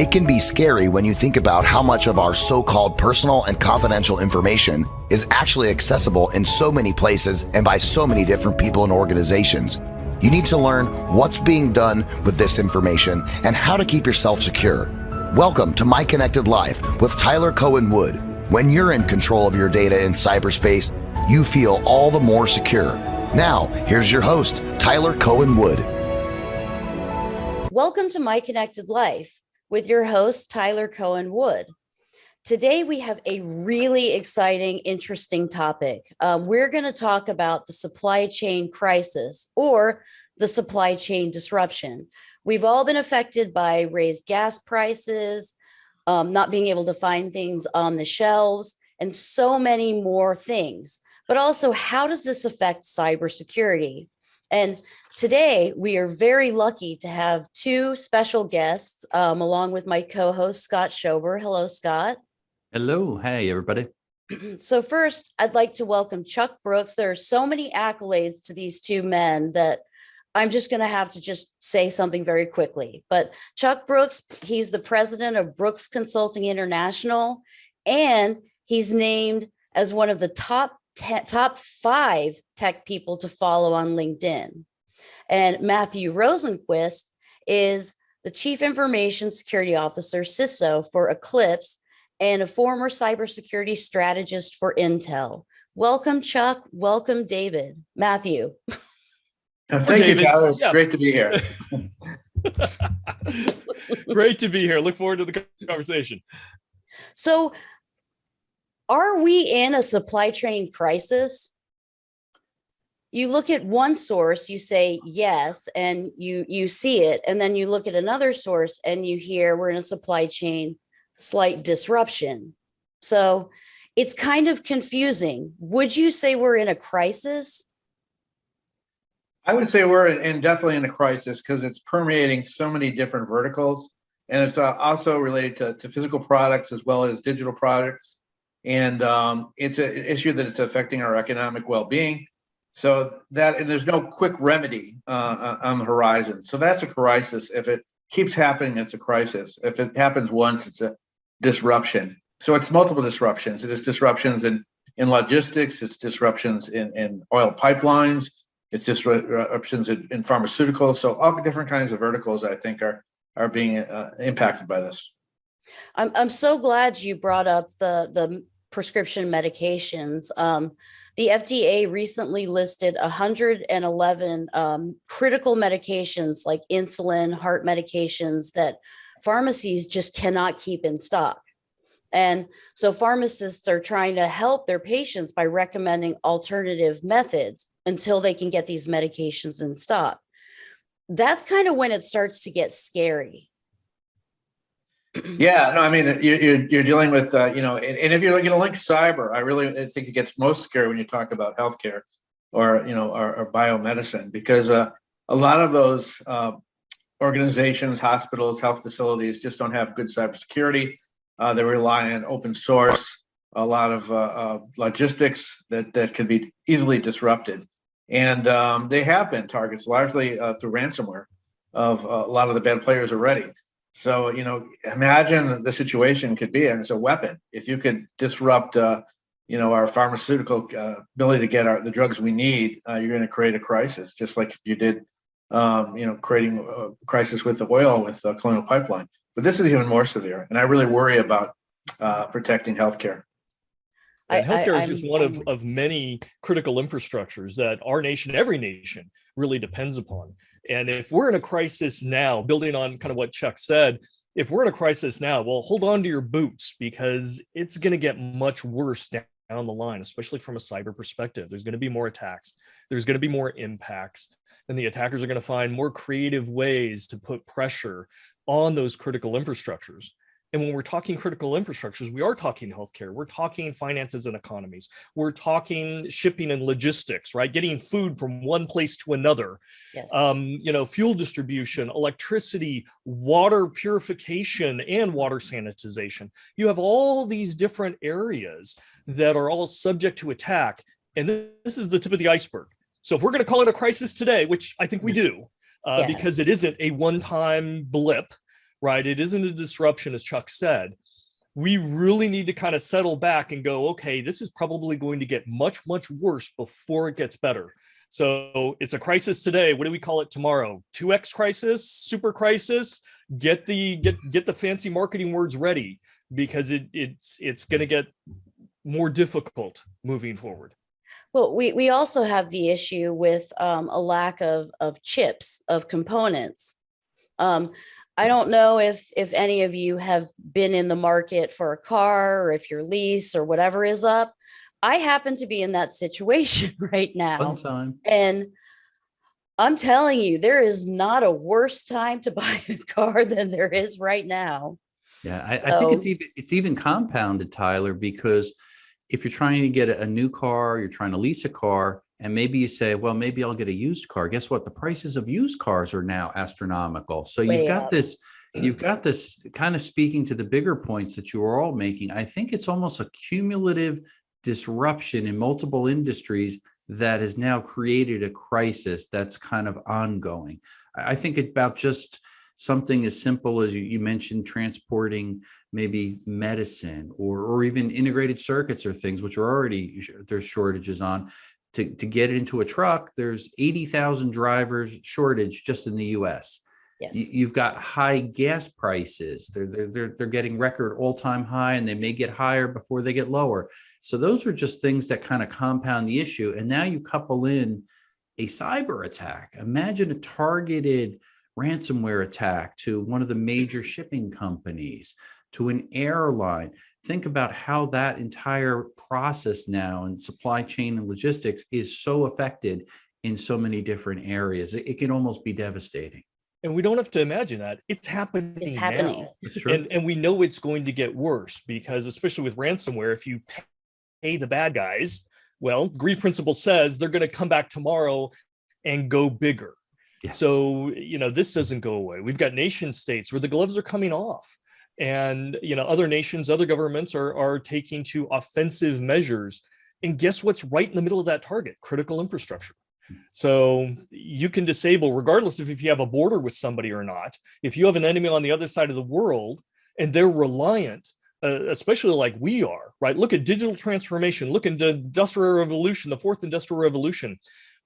It can be scary when you think about how much of our so-called personal and confidential information is actually accessible in so many places and by so many different people and organizations. You need to learn what's being done with this information and how to keep yourself secure. Welcome to My Connected Life with Tyler Cohen Wood. When you're in control of your data in cyberspace, you feel all the more secure. Now, here's your host, Tyler Cohen Wood. Welcome to My Connected Life with your host, Tyler Cohen Wood. Today, we have a really exciting, interesting topic. We're going to talk about the supply chain crisis or the supply chain disruption. We've all been affected by raised gas prices, not being able to find things on the shelves, and so many more things. But also, how does this affect cybersecurity? And today, we are very lucky to have two special guests, along with my co-host, Scott Schober. Hello, Scott. Hello. Hey, everybody. So first, I'd like to welcome Chuck Brooks. There are so many accolades to these two men that I'm just going to have to just say something very quickly. But Chuck Brooks, he's the president of Brooks Consulting International, and he's named as one of the top 5 tech people to follow on LinkedIn. And Matthew Rosenquist is the Chief Information Security Officer, CISO, for Eclipz, and a former cybersecurity strategist for Intel. Welcome, Chuck. Welcome, David. Matthew. Thank you, Tyler. It's great to be here. Great to be here. Look forward to the conversation. So, are we in a supply chain crisis? You look at one source, you say yes, and you see it, and then you look at another source and you hear we're in a supply chain slight disruption. So it's kind of confusing. Would you say we're in a crisis? I would say we're definitely in a crisis because it's permeating so many different verticals, and it's also related to physical products as well as digital products. And it's an issue that it's affecting our economic well-being. So and there's no quick remedy on the horizon. So that's a crisis. If it keeps happening, it's a crisis. If it happens once, it's a disruption. So it's multiple disruptions. It is disruptions in logistics. It's disruptions in oil pipelines. It's disruptions in pharmaceuticals. So all different kinds of verticals, I think, are being impacted by this. I'm so glad you brought up the prescription medications. The FDA recently listed 111 critical medications like insulin, heart medications that pharmacies just cannot keep in stock. And so pharmacists are trying to help their patients by recommending alternative methods until they can get these medications in stock. That's kind of when it starts to get scary. Yeah, no, I mean, you're dealing with, and if you're going to link cyber, I really think it gets most scary when you talk about healthcare or biomedicine, because a lot of those organizations, hospitals, health facilities just don't have good cybersecurity. They rely on open source, a lot of logistics that can be easily disrupted. And they have been targets largely through ransomware of a lot of the bad players already. So, imagine the situation could be, and it's a weapon. If you could disrupt, our pharmaceutical ability to get the drugs we need, you're going to create a crisis, just like if you did, creating a crisis with the oil, with the Colonial Pipeline. But this is even more severe, and I really worry about protecting healthcare. And healthcare is just one of many critical infrastructures that our nation, every nation, really depends upon. And if we're in a crisis now, building on kind of what Chuck said, if we're in a crisis now, well, hold on to your boots, because it's going to get much worse down the line, especially from a cyber perspective. There's going to be more attacks. There's going to be more impacts. And the attackers are going to find more creative ways to put pressure on those critical infrastructures. And when we're talking critical infrastructures, we are talking healthcare, we're talking finances and economies, we're talking shipping and logistics, right? Getting food from one place to another, yes. Fuel distribution, electricity, water purification, and water sanitization. You have all these different areas that are all subject to attack. And this is the tip of the iceberg. So if we're going to call it a crisis today, which I think we do, because it isn't a one-time blip, right? It isn't a disruption, as Chuck said. We really need to kind of settle back and go, okay, this is probably going to get much, much worse before it gets better. So it's a crisis today. What do we call it tomorrow? 2X crisis, super crisis. Get the fancy marketing words ready, because it's going to get more difficult moving forward. Well, we also have the issue with a lack of chips, of components. I don't know if any of you have been in the market for a car, or if your lease or whatever is up. I happen to be in that situation right now. Fun time. And I'm telling you, there is not a worse time to buy a car than there is right now. Yeah, I think it's even compounded, Tyler, because if you're trying to get a new car, you're trying to lease a car, and maybe you say, well, maybe I'll get a used car. Guess what? The prices of used cars are now astronomical. So you've got this kind of speaking to the bigger points that you are all making. I think it's almost a cumulative disruption in multiple industries that has now created a crisis that's kind of ongoing. I think about just something as simple as you mentioned, transporting maybe medicine or even integrated circuits or things which are already, there's shortages on. To get it into a truck, there's 80,000 drivers shortage just in the US. Yes. You've got high gas prices. They're getting record all-time high, and they may get higher before they get lower. So those are just things that kind of compound the issue. And now you couple in a cyber attack. Imagine a targeted ransomware attack to one of the major shipping companies, to an airline. Think about how that entire process now in supply chain and logistics is so affected in so many different areas. It can almost be devastating. And we don't have to imagine that. It's happening. It's happening. Now. That's true. And we know it's going to get worse, because especially with ransomware, if you pay the bad guys, well, greed principle says they're going to come back tomorrow and go bigger. Yeah. So, this doesn't go away. We've got nation states where the gloves are coming off. And, other nations, other governments are taking to offensive measures. And guess what's right in the middle of that target? Critical infrastructure. So you can disable, regardless of if you have a border with somebody or not. If you have an enemy on the other side of the world and they're reliant, especially like we are, right? Look at digital transformation, look at the Industrial Revolution, the fourth Industrial Revolution.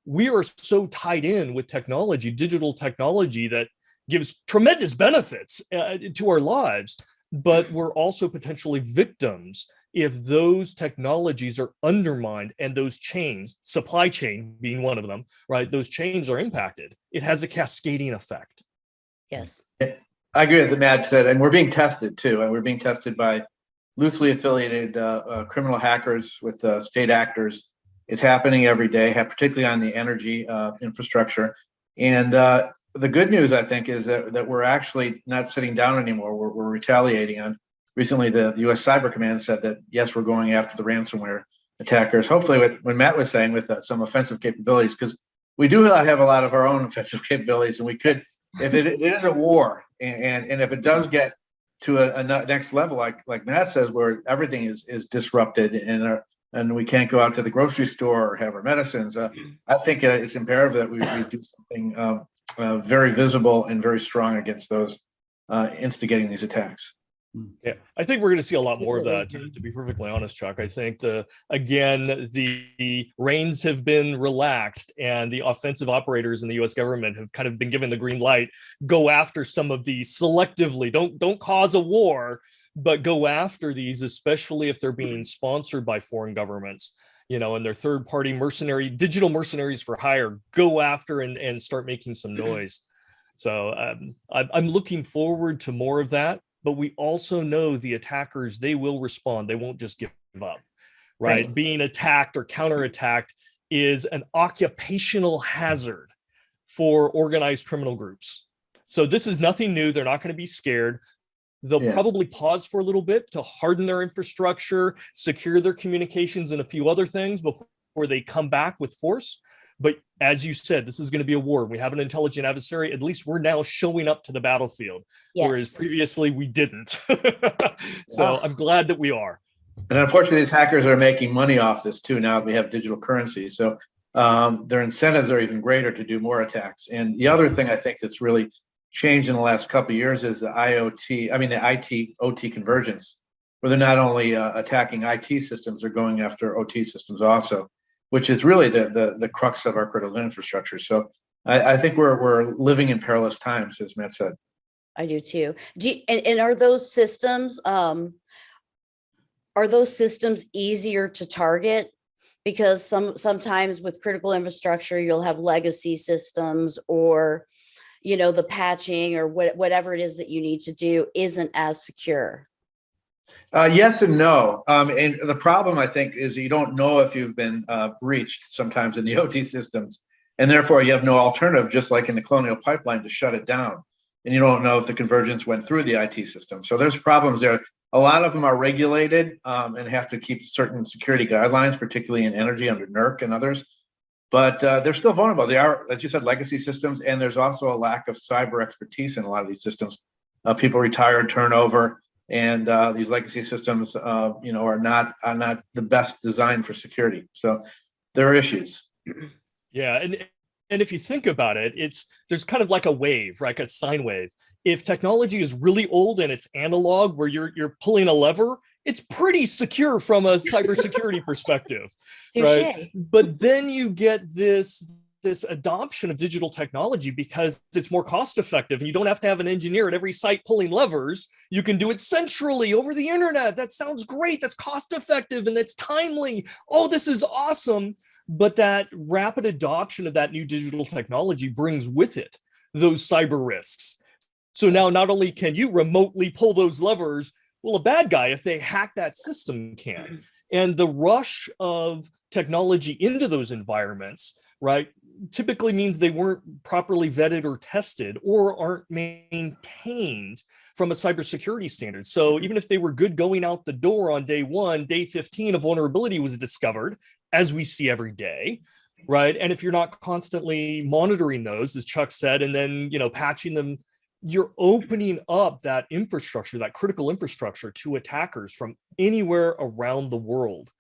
We are so tied in with technology, digital technology, that gives tremendous benefits to our lives, but we're also potentially victims if those technologies are undermined and those chains, supply chain being one of them, right? Those chains are impacted. It has a cascading effect. Yes. I agree with what Matt said, and we're being tested too. And we're being tested by loosely affiliated criminal hackers with state actors. It's happening every day, particularly on the energy infrastructure. And the good news, I think, is that we're actually not sitting down anymore. We're retaliating on. Recently, the U.S. Cyber Command said that, yes, we're going after the ransomware attackers. Hopefully, what Matt was saying with some offensive capabilities, because we do have a lot of our own offensive capabilities, and we could, if it is a war, and if it does get to a next level, like Matt says, where everything is disrupted and we can't go out to the grocery store or have our medicines, I think it's imperative that we do something very visible and very strong against those instigating these attacks. Yeah, I think we're going to see a lot more of that, to be perfectly honest, Chuck. I think the reins have been relaxed, and the offensive operators in the U.S. government have kind of been given the green light. Go after some of these selectively. Don't cause a war, but go after these, especially if they're being sponsored by foreign governments, and they're third-party digital mercenaries for hire. Go after and start making some noise. So I'm looking forward to more of that. But we also know the attackers, they will respond. They won't just give up, right? Being attacked or counterattacked is an occupational hazard for organized criminal groups. So this is nothing new. They're not going to be scared. They'll probably pause for a little bit to harden their infrastructure, secure their communications, and a few other things before they come back with force. But as you said, this is going to be a war. We have an intelligent adversary. At least we're now showing up to the battlefield, whereas previously we didn't. So I'm glad that we are. And unfortunately, these hackers are making money off this too. Now that we have digital currency, so their incentives are even greater to do more attacks. And the other thing I think that's really changed in the last couple of years is the IT OT convergence, where they're not only attacking IT systems, they're going after OT systems also, which is really the crux of our critical infrastructure. So I think we're living in perilous times, as Matt said. I do too. And are those systems easier to target? Because sometimes with critical infrastructure, you'll have legacy systems, or the patching or whatever it is that you need to do isn't as secure. Yes and no. And the problem, I think, is you don't know if you've been breached sometimes in the OT systems, and therefore you have no alternative, just like in the Colonial Pipeline, to shut it down. And you don't know if the convergence went through the IT system. So there's problems there. A lot of them are regulated and have to keep certain security guidelines, particularly in energy under NERC and others. But they're still vulnerable. They are, as you said, legacy systems, and there's also a lack of cyber expertise in a lot of these systems. People retire, turnover, and these legacy systems, are not the best designed for security. So there are issues. Yeah, and if you think about it, there's kind of like a wave, right? Like a sine wave. If technology is really old and it's analog, where you're pulling a lever, it's pretty secure from a cybersecurity perspective, right? But then you get this adoption of digital technology because it's more cost effective, and you don't have to have an engineer at every site pulling levers. You can do it centrally over the internet. That sounds great. That's cost effective and it's timely. Oh, this is awesome. But that rapid adoption of that new digital technology brings with it those cyber risks. So now not only can you remotely pull those levers, well, a bad guy, if they hack that system, can. And the rush of technology into those environments, right, typically means they weren't properly vetted or tested, or aren't maintained from a cybersecurity standard. So even if they were good going out the door on day 1, day 15, a vulnerability was discovered, as we see every day, right? And if you're not constantly monitoring those, as Chuck said, and then patching them, you're opening up that infrastructure, that critical infrastructure, to attackers from anywhere around the world.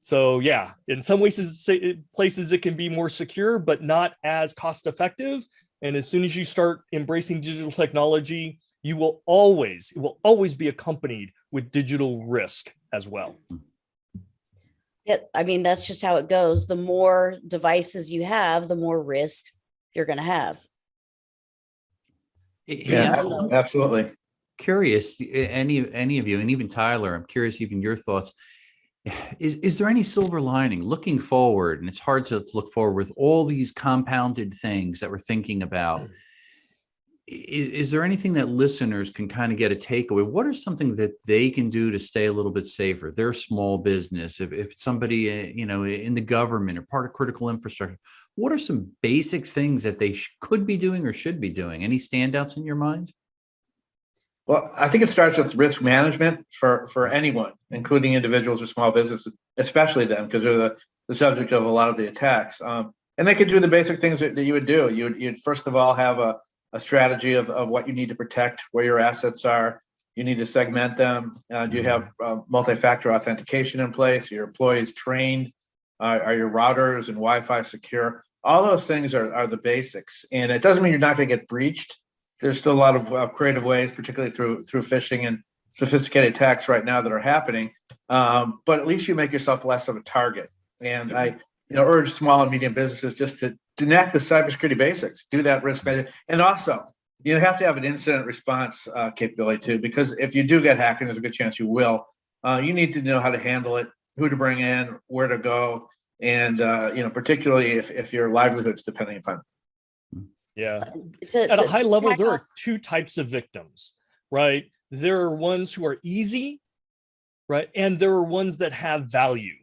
So yeah, in some places it can be more secure, but not as cost effective. And as soon as you start embracing digital technology, it will always be accompanied with digital risk as well. Yeah, I mean, that's just how it goes. The more devices you have, the more risk you're going to have. Yeah, absolutely. Curious, any of you, and even Tyler, I'm curious, even your thoughts. Is there any silver lining looking forward? And it's hard to look forward with all these compounded things that we're thinking about. Is there anything that listeners can kind of get a takeaway? What are something that they can do to stay a little bit safer? Their small business, if somebody, in the government or part of critical infrastructure, what are some basic things that they could be doing or should be doing? Any standouts in your mind? Well, I think it starts with risk management for anyone, including individuals or small businesses, especially them, because they're the subject of a lot of the attacks. And they could do the basic things that you would do. You'd first of all have a strategy of what you need to protect, where your assets are. You need to segment them. Do you have multi-factor authentication in place? Are your employees trained? Are your routers and Wi-Fi secure? All those things are the basics. And it doesn't mean you're not going to get breached. There's still a lot of creative ways, particularly through phishing and sophisticated attacks right now that are happening. But at least you make yourself less of a target. And I urge small and medium businesses just to enact the cybersecurity basics, do that risk management. And also, you have to have an incident response capability too, because if you do get hacked, and there's a good chance you will, you need to know how to handle it, who to bring in, where to go, and particularly if your livelihood's depending upon it. Yeah. At a high level, there are two types of victims, right? There are ones who are easy, right? And there are ones that have value.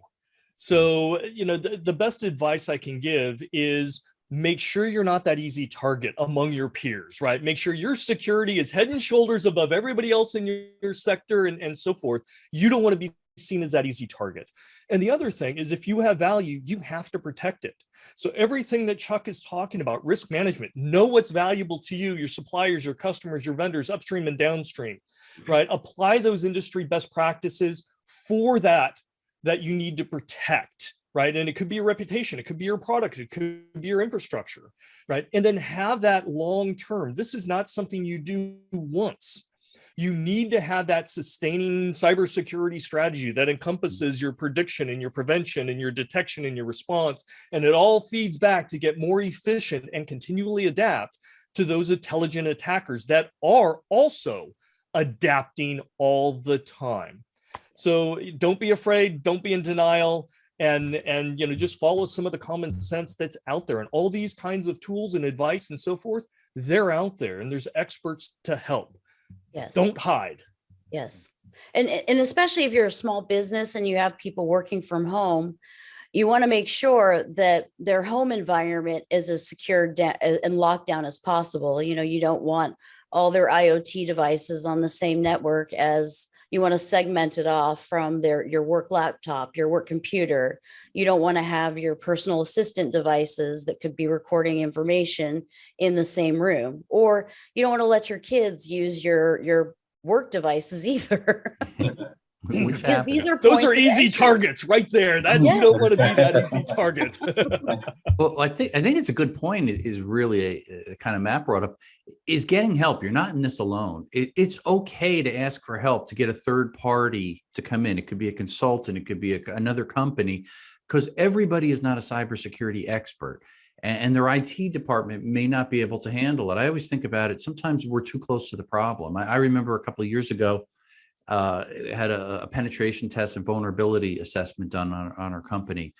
So, the best advice I can give is make sure you're not that easy target among your peers, right? Make sure your security is head and shoulders above everybody else in your sector and so forth. You don't want to be seen as that easy target. And the other thing is, if you have value, you have to protect it. So everything that Chuck is talking about, risk management, know what's valuable to you, your suppliers, your customers, your vendors, upstream and downstream, right? Apply those industry best practices for that you need to protect, right? And it could be your reputation, it could be your product, it could be your infrastructure, right? And then have that long term. This is not something you do once. You need to have that sustaining cybersecurity strategy that encompasses your prediction and your prevention and your detection and your response. And it all feeds back to get more efficient and continually adapt to those intelligent attackers that are also adapting all the time. So don't be afraid, don't be in denial, and just follow some of the common sense that's out there. And all these kinds of tools and advice and so forth, they're out there, and there's experts to help. Yes. Don't hide. Yes. And especially if you're a small business and you have people working from home, you want to make sure that their home environment is as secure and locked down as possible. You don't want all their IoT devices on the same network. As you want to segment it off from your work laptop, your work computer. You don't want to have your personal assistant devices that could be recording information in the same room, or you don't want to let your kids use your work devices either. Because those are easy targets right there. That's You don't want to be that easy target. Well, I think it's a good point. Is really a kind of Matt brought up, is getting help. You're not in this alone. It's okay to ask for help, to get a third party to come in. It could be a consultant, it could be another company, because everybody is not a cybersecurity expert, and their IT department may not be able to handle it. I always think about it. Sometimes we're too close to the problem. I remember a couple of years ago, had a penetration test and vulnerability assessment done on our company.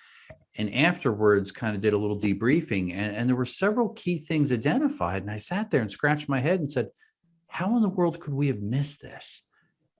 And afterwards kind of did a little debriefing, and there were several key things identified. And I sat there and scratched my head and said, how in the world could we have missed this?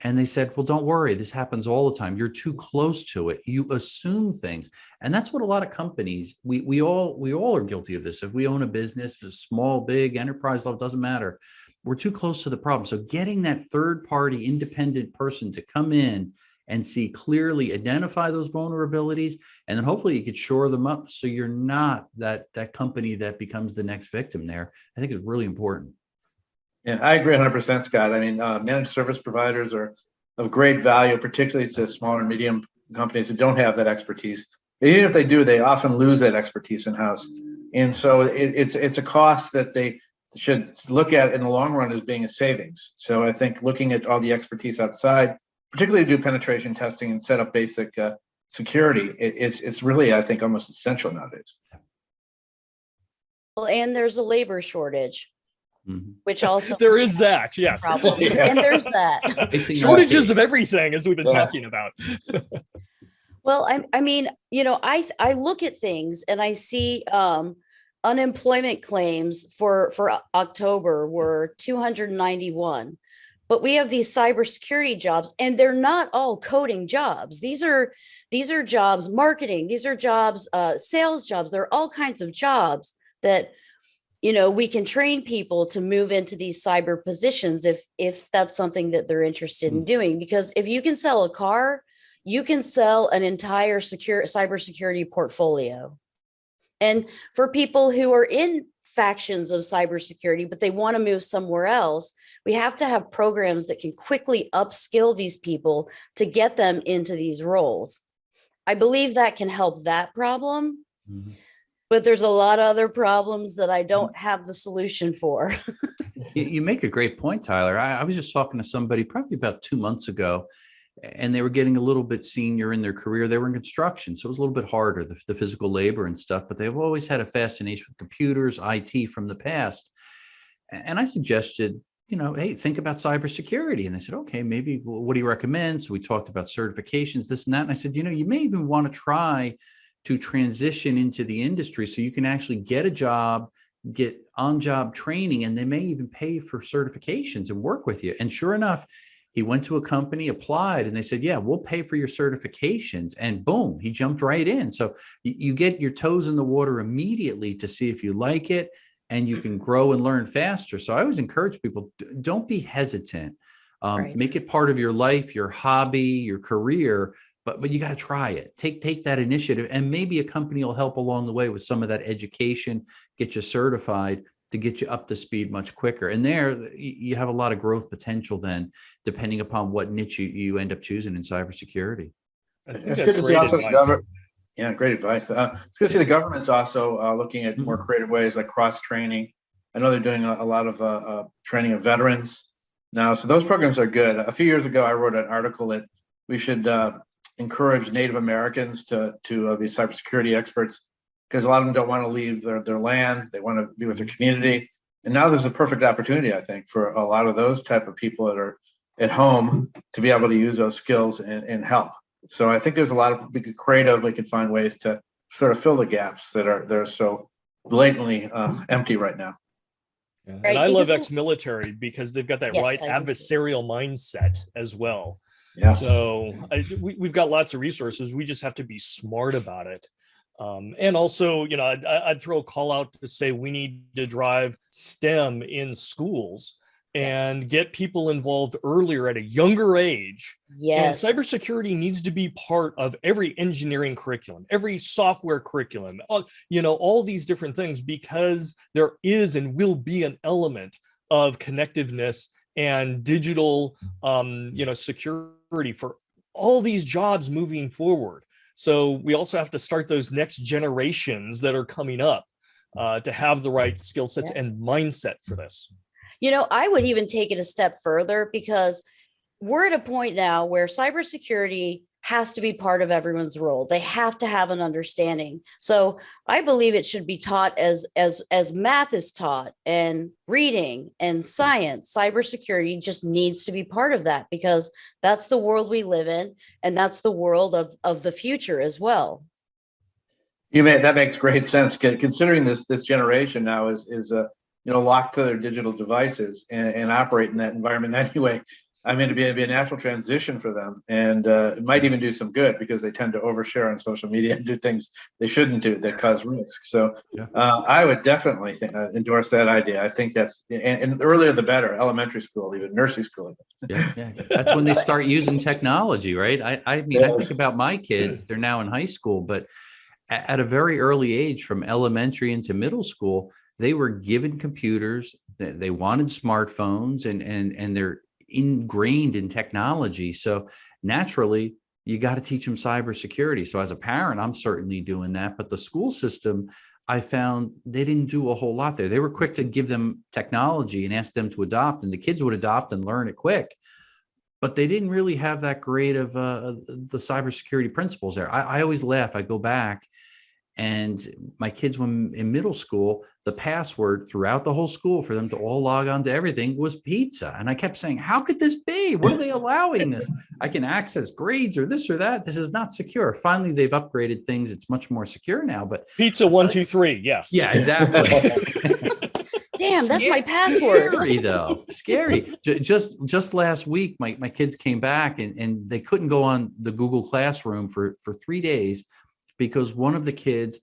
And they said, well, don't worry, this happens all the time. You're too close to it. You assume things. And that's what a lot of companies, we all are guilty of this. If we own a business, small, big, enterprise level, doesn't matter. We're too close to the problem. So getting that third party independent person to come in and see clearly, identify those vulnerabilities, and then hopefully you could shore them up so you're not that company that becomes the next victim there. I think it's really important. Yeah, I agree 100%, Scott. I mean, managed service providers are of great value, particularly to small and medium companies who don't have that expertise. Even if they do, they often lose that expertise in-house. And so it's a cost that they should look at in the long run as being a savings. So I think looking at all the expertise outside, particularly to do penetration testing and set up basic security, it's really, I think, almost essential nowadays. Well, and there's a labor shortage, which also there is that, yes. Yeah. And there's that. Shortages of everything, as we've been talking about. Well, I mean, I look at things and I see unemployment claims for October were 291. But we have these cybersecurity jobs, and they're not all coding jobs. These are jobs, marketing. These are jobs, sales jobs. There are all kinds of jobs that, we can train people to move into these cyber positions if that's something that they're interested in doing. Because if you can sell a car, you can sell an entire cybersecurity portfolio. And for people who are in factions of cybersecurity, but they want to move somewhere else, we have to have programs that can quickly upskill these people to get them into these roles. I believe that can help that problem, but there's a lot of other problems that I don't have the solution for. You make a great point, Tyler. I was just talking to somebody probably about 2 months ago, and they were getting a little bit senior in their career. They were in construction, so it was a little bit harder, the physical labor and stuff, but they've always had a fascination with computers, IT from the past. And I suggested, hey, think about cybersecurity. And they said, okay, maybe, what do you recommend? So we talked about certifications, this and that. And I said, you may even want to try to transition into the industry so you can actually get a job, get on-job training, and they may even pay for certifications and work with you. And sure enough, he went to a company, applied, and they said, yeah, we'll pay for your certifications. And boom, he jumped right in. So you get your toes in the water immediately to see if you like it, and you can grow and learn faster. So I always encourage people, don't be hesitant. Right. Make it part of your life, your hobby, your career, but you got to try it. Take that initiative, and maybe a company will help along the way with some of that education, get you certified to get you up to speed much quicker. And there you have a lot of growth potential then, depending upon what niche you end up choosing in cybersecurity. It's good to see also Yeah, great advice. It's good to see the government's also looking at more creative ways like cross-training. I know they're doing a lot of training of veterans now. So those programs are good. A few years ago, I wrote an article that we should encourage Native Americans to be cybersecurity experts, because a lot of them don't want to leave their land. They want to be with their community. And now there's a perfect opportunity, I think, for a lot of those type of people that are at home to be able to use those skills and help. So I think there's a lot of creative, we can find ways to sort of fill the gaps that are so blatantly empty right now. Yeah. Right, and I love because- ex-military because they've got that Yes, right I do too. adversarial mindset as well. Yes. So we've got lots of resources. We just have to be smart about it. And also, you know, I'd throw a call out to say we need to drive STEM in schools and get people involved earlier at a younger age. Yes. And cybersecurity needs to be part of every engineering curriculum, every software curriculum, you know, all these different things, because there is and will be an element of connectiveness and digital, you know, security for all these jobs moving forward. So we also have to start those next generations that are coming up to have the right skill sets and mindset for this. You know, I would even take it a step further, because we're at a point now where cybersecurity has to be part of everyone's role. They have to have an understanding. So I believe it should be taught as math is taught, and reading and science. Cybersecurity just needs to be part of that, because that's the world we live in, and that's the world of the future as well. That makes great sense, considering this generation now is locked to their digital devices and operate in that environment anyway. I mean, it'd be a natural transition for them, and it might even do some good, because they tend to overshare on social media and do things they shouldn't do that cause risk. So I would definitely endorse that idea. I think that's, and the earlier the better, elementary school, even nursery school. Yeah. That's when they start using technology, right? I mean, I think about my kids, they're now in high school, but at a very early age, from elementary into middle school, they were given computers, they wanted smartphones, and they're ingrained in technology. So naturally, you got to teach them cybersecurity. So as a parent, I'm certainly doing that. But the school system, I found they didn't do a whole lot there. They were quick to give them technology and ask them to adopt, and the kids would adopt and learn it quick. But they didn't really have that great of the cybersecurity principles there. I always laugh. I go back, and my kids, when in middle school, the password throughout the whole school for them to all log on to everything was pizza. And I kept saying, how could this be? What are they allowing this? I can access grades or this or that. This is not secure. Finally, they've upgraded things. It's much more secure now. But pizza 1, 2, 3. Yes. Yeah, exactly. Damn, that's my password. Scary though. Scary. Just last week, my kids came back and they couldn't go on the Google Classroom for 3 days, because one of the kids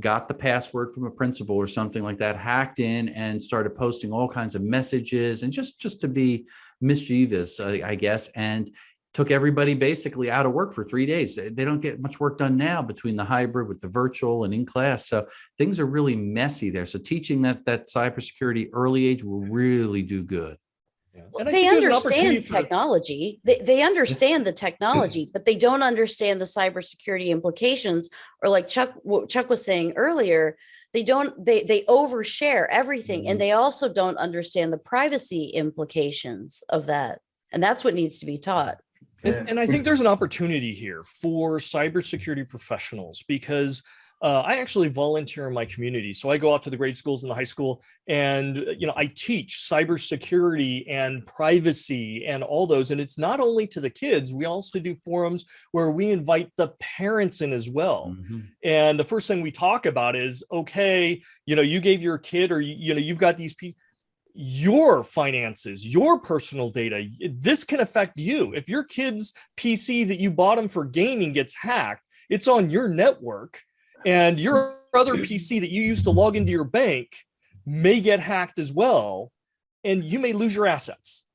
got the password from a principal or something like that, hacked in and started posting all kinds of messages, and just to be mischievous, I guess, and took everybody basically out of work for 3 days. They don't get much work done now between the hybrid with the virtual and in class. So things are really messy there. So teaching that cybersecurity early age will really do good. Well, they understand technology. They understand the technology, but they don't understand the cybersecurity implications. Or like what Chuck was saying earlier, they overshare everything, and they also don't understand the privacy implications of that. And that's what needs to be taught. And I think there's an opportunity here for cybersecurity professionals, because I actually volunteer in my community. So I go out to the grade schools and the high school, and I teach cybersecurity and privacy and all those. And it's not only to the kids. We also do forums where we invite the parents in as well. Mm-hmm. And the first thing we talk about is, okay, you gave your kid, or you've got these people, your finances, your personal data, this can affect you. If your kid's PC that you bought them for gaming gets hacked, it's on your network. And your other PC that you use to log into your bank may get hacked as well, and you may lose your assets,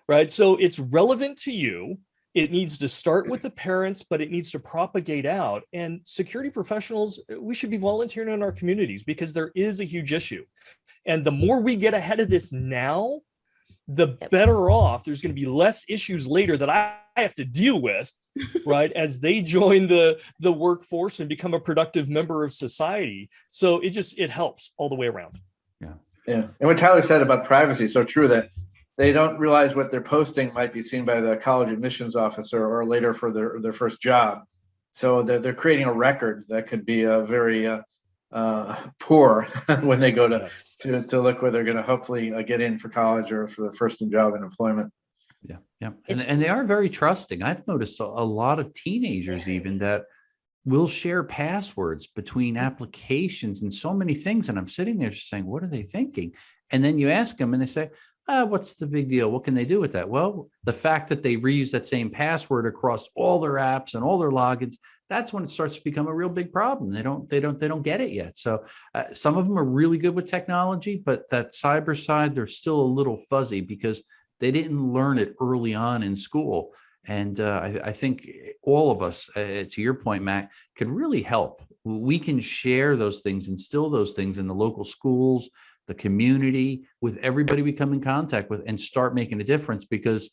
right? So it's relevant to you. It needs to start with the parents, but it needs to propagate out. And security professionals, we should be volunteering in our communities, because there is a huge issue. And the more we get ahead of this now, the better off there's going to be less issues later that I have to deal with, right, as they join the workforce and become a productive member of society. So it helps all the way around. Yeah. And what Tyler said about privacy is so true, that they don't realize what they're posting might be seen by the college admissions officer or later for their first job. So they're creating a record that could be a very poor when they go to look where they're going to hopefully get in for college or for their first job in employment. Yeah. And they are very trusting. I've noticed a lot of teenagers even that will share passwords between applications and so many things. And I'm sitting there just saying, what are they thinking? And then you ask them and they say, what's the big deal? What can they do with that? Well, the fact that they reuse that same password across all their apps and all their logins, that's when it starts to become a real big problem. They don't get it yet. So some of them are really good with technology, but that cyber side, they're still a little fuzzy because they didn't learn it early on in school. And I think all of us, to your point, Matt, could really help. We can share those things, instill those things in the local schools, the community, with everybody we come in contact with, and start making a difference. Because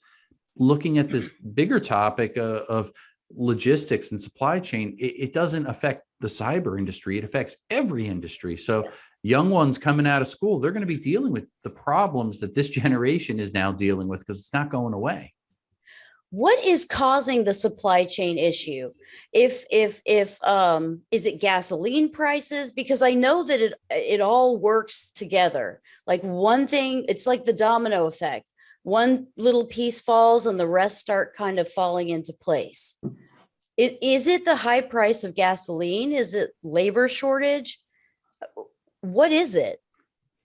looking at this bigger topic of logistics and supply chain, it doesn't affect the cyber industry. It affects every industry. So young ones coming out of school, they're going to be dealing with the problems that this generation is now dealing with because it's not going away. What is causing the supply chain issue? Is it gasoline prices? Because I know that it all works together. Like one thing, it's like the domino effect. One little piece falls and the rest start kind of falling into place. Is it the high price of gasoline? Is it labor shortage? What is it?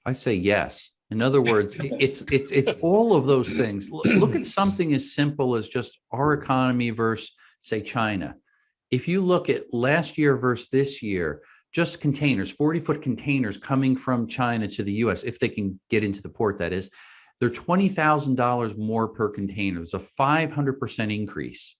I say yes. In other words, it's all of those things. Look at something as simple as just our economy versus, say, China. If you look at last year versus this year, just containers, 40-foot containers coming from China to the US, if they can get into the port, that is, they're $20,000 more per container. It's a 500% increase.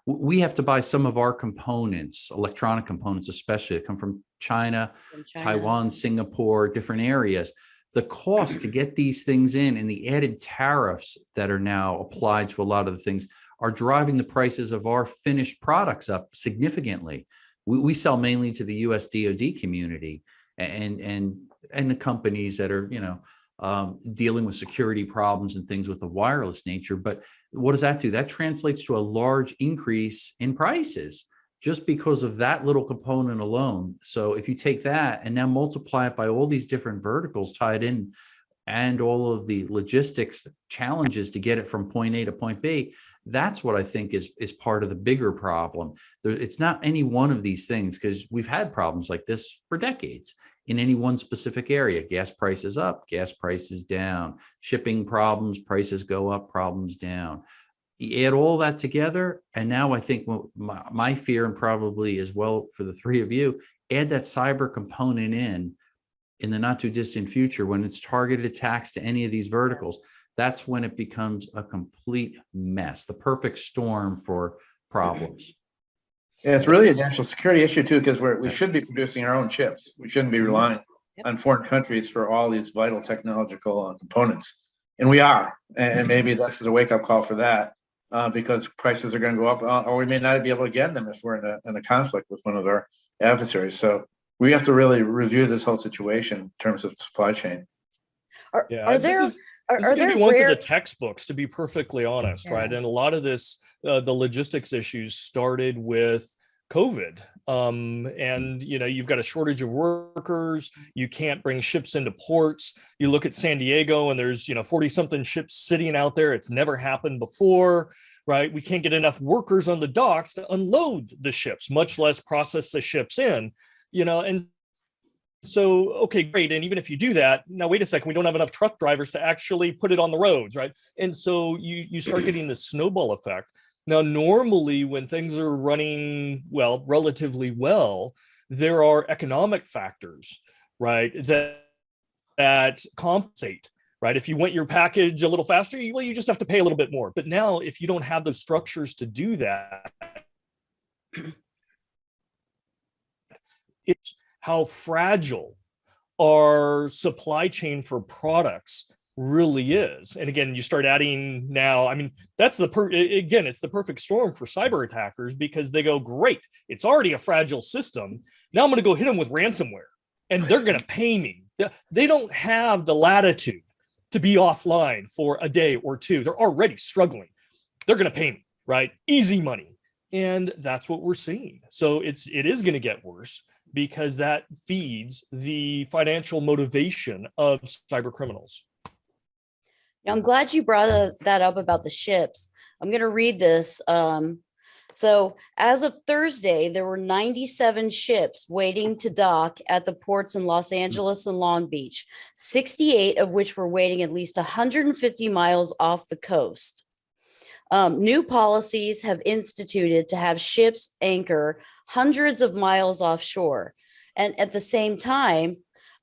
We have to buy some of our components, electronic components especially, that come from China, Taiwan, Singapore, different areas. The cost to get these things in and the added tariffs that are now applied to a lot of the things are driving the prices of our finished products up significantly. We sell mainly to the US DoD community and the companies that are, dealing with security problems and things with the wireless nature. But what does that do? That translates to a large increase in prices just because of that little component alone. So if you take that and now multiply it by all these different verticals tied in and all of the logistics challenges to get it from point A to point B, that's what I think is part of the bigger problem. It's not any one of these things, because we've had problems like this for decades in any one specific area. Gas prices up, gas prices down, shipping problems, prices go up, problems down. You add all that together, and now I think my fear, and probably as well for the three of you, add that cyber component in the not too distant future when it's targeted attacks to any of these verticals. That's when it becomes a complete mess, the perfect storm for problems. Yeah, it's really a national security issue too, because we should be producing our own chips. We shouldn't be relying on foreign countries for all these vital technological components, and we are. And maybe this is a wake-up call for that, because prices are going to go up, or we may not be able to get them if we're in a conflict with one of our adversaries. So we have to really review this whole situation in terms of supply chain. This is going to be one for the textbooks, to be perfectly honest, right? And a lot of this, the logistics issues started with COVID. And, you've got a shortage of workers. You can't bring ships into ports. You look at San Diego and there's, 40 something ships sitting out there. It's never happened before, right? We can't get enough workers on the docks to unload the ships, much less process the ships in, and so, okay, great. And even if you do that, now wait a second, we don't have enough truck drivers to actually put it on the roads, right? And so you start getting this snowball effect. Now, normally when things are running relatively well, there are economic factors, right, that compensate, right? If you want your package a little faster, you just have to pay a little bit more. But now, if you don't have those structures to do that, it's how fragile our supply chain for products really is. And again, you start adding now, I mean, that's again, it's the perfect storm for cyber attackers, because they go, great, it's already a fragile system. Now I'm going to go hit them with ransomware and they're going to pay me. They don't have the latitude to be offline for a day or two. They're already struggling. They're going to pay me, right? Easy money. And that's what we're seeing. So it is going to get worse, because that feeds the financial motivation of cyber criminals. Now, I'm glad you brought that up about the ships. I'm going to read this. So as of Thursday, there were 97 ships waiting to dock at the ports in Los Angeles and Long Beach, 68 of which were waiting at least 150 miles off the coast. New policies have instituted to have ships anchor hundreds of miles offshore. And at the same time,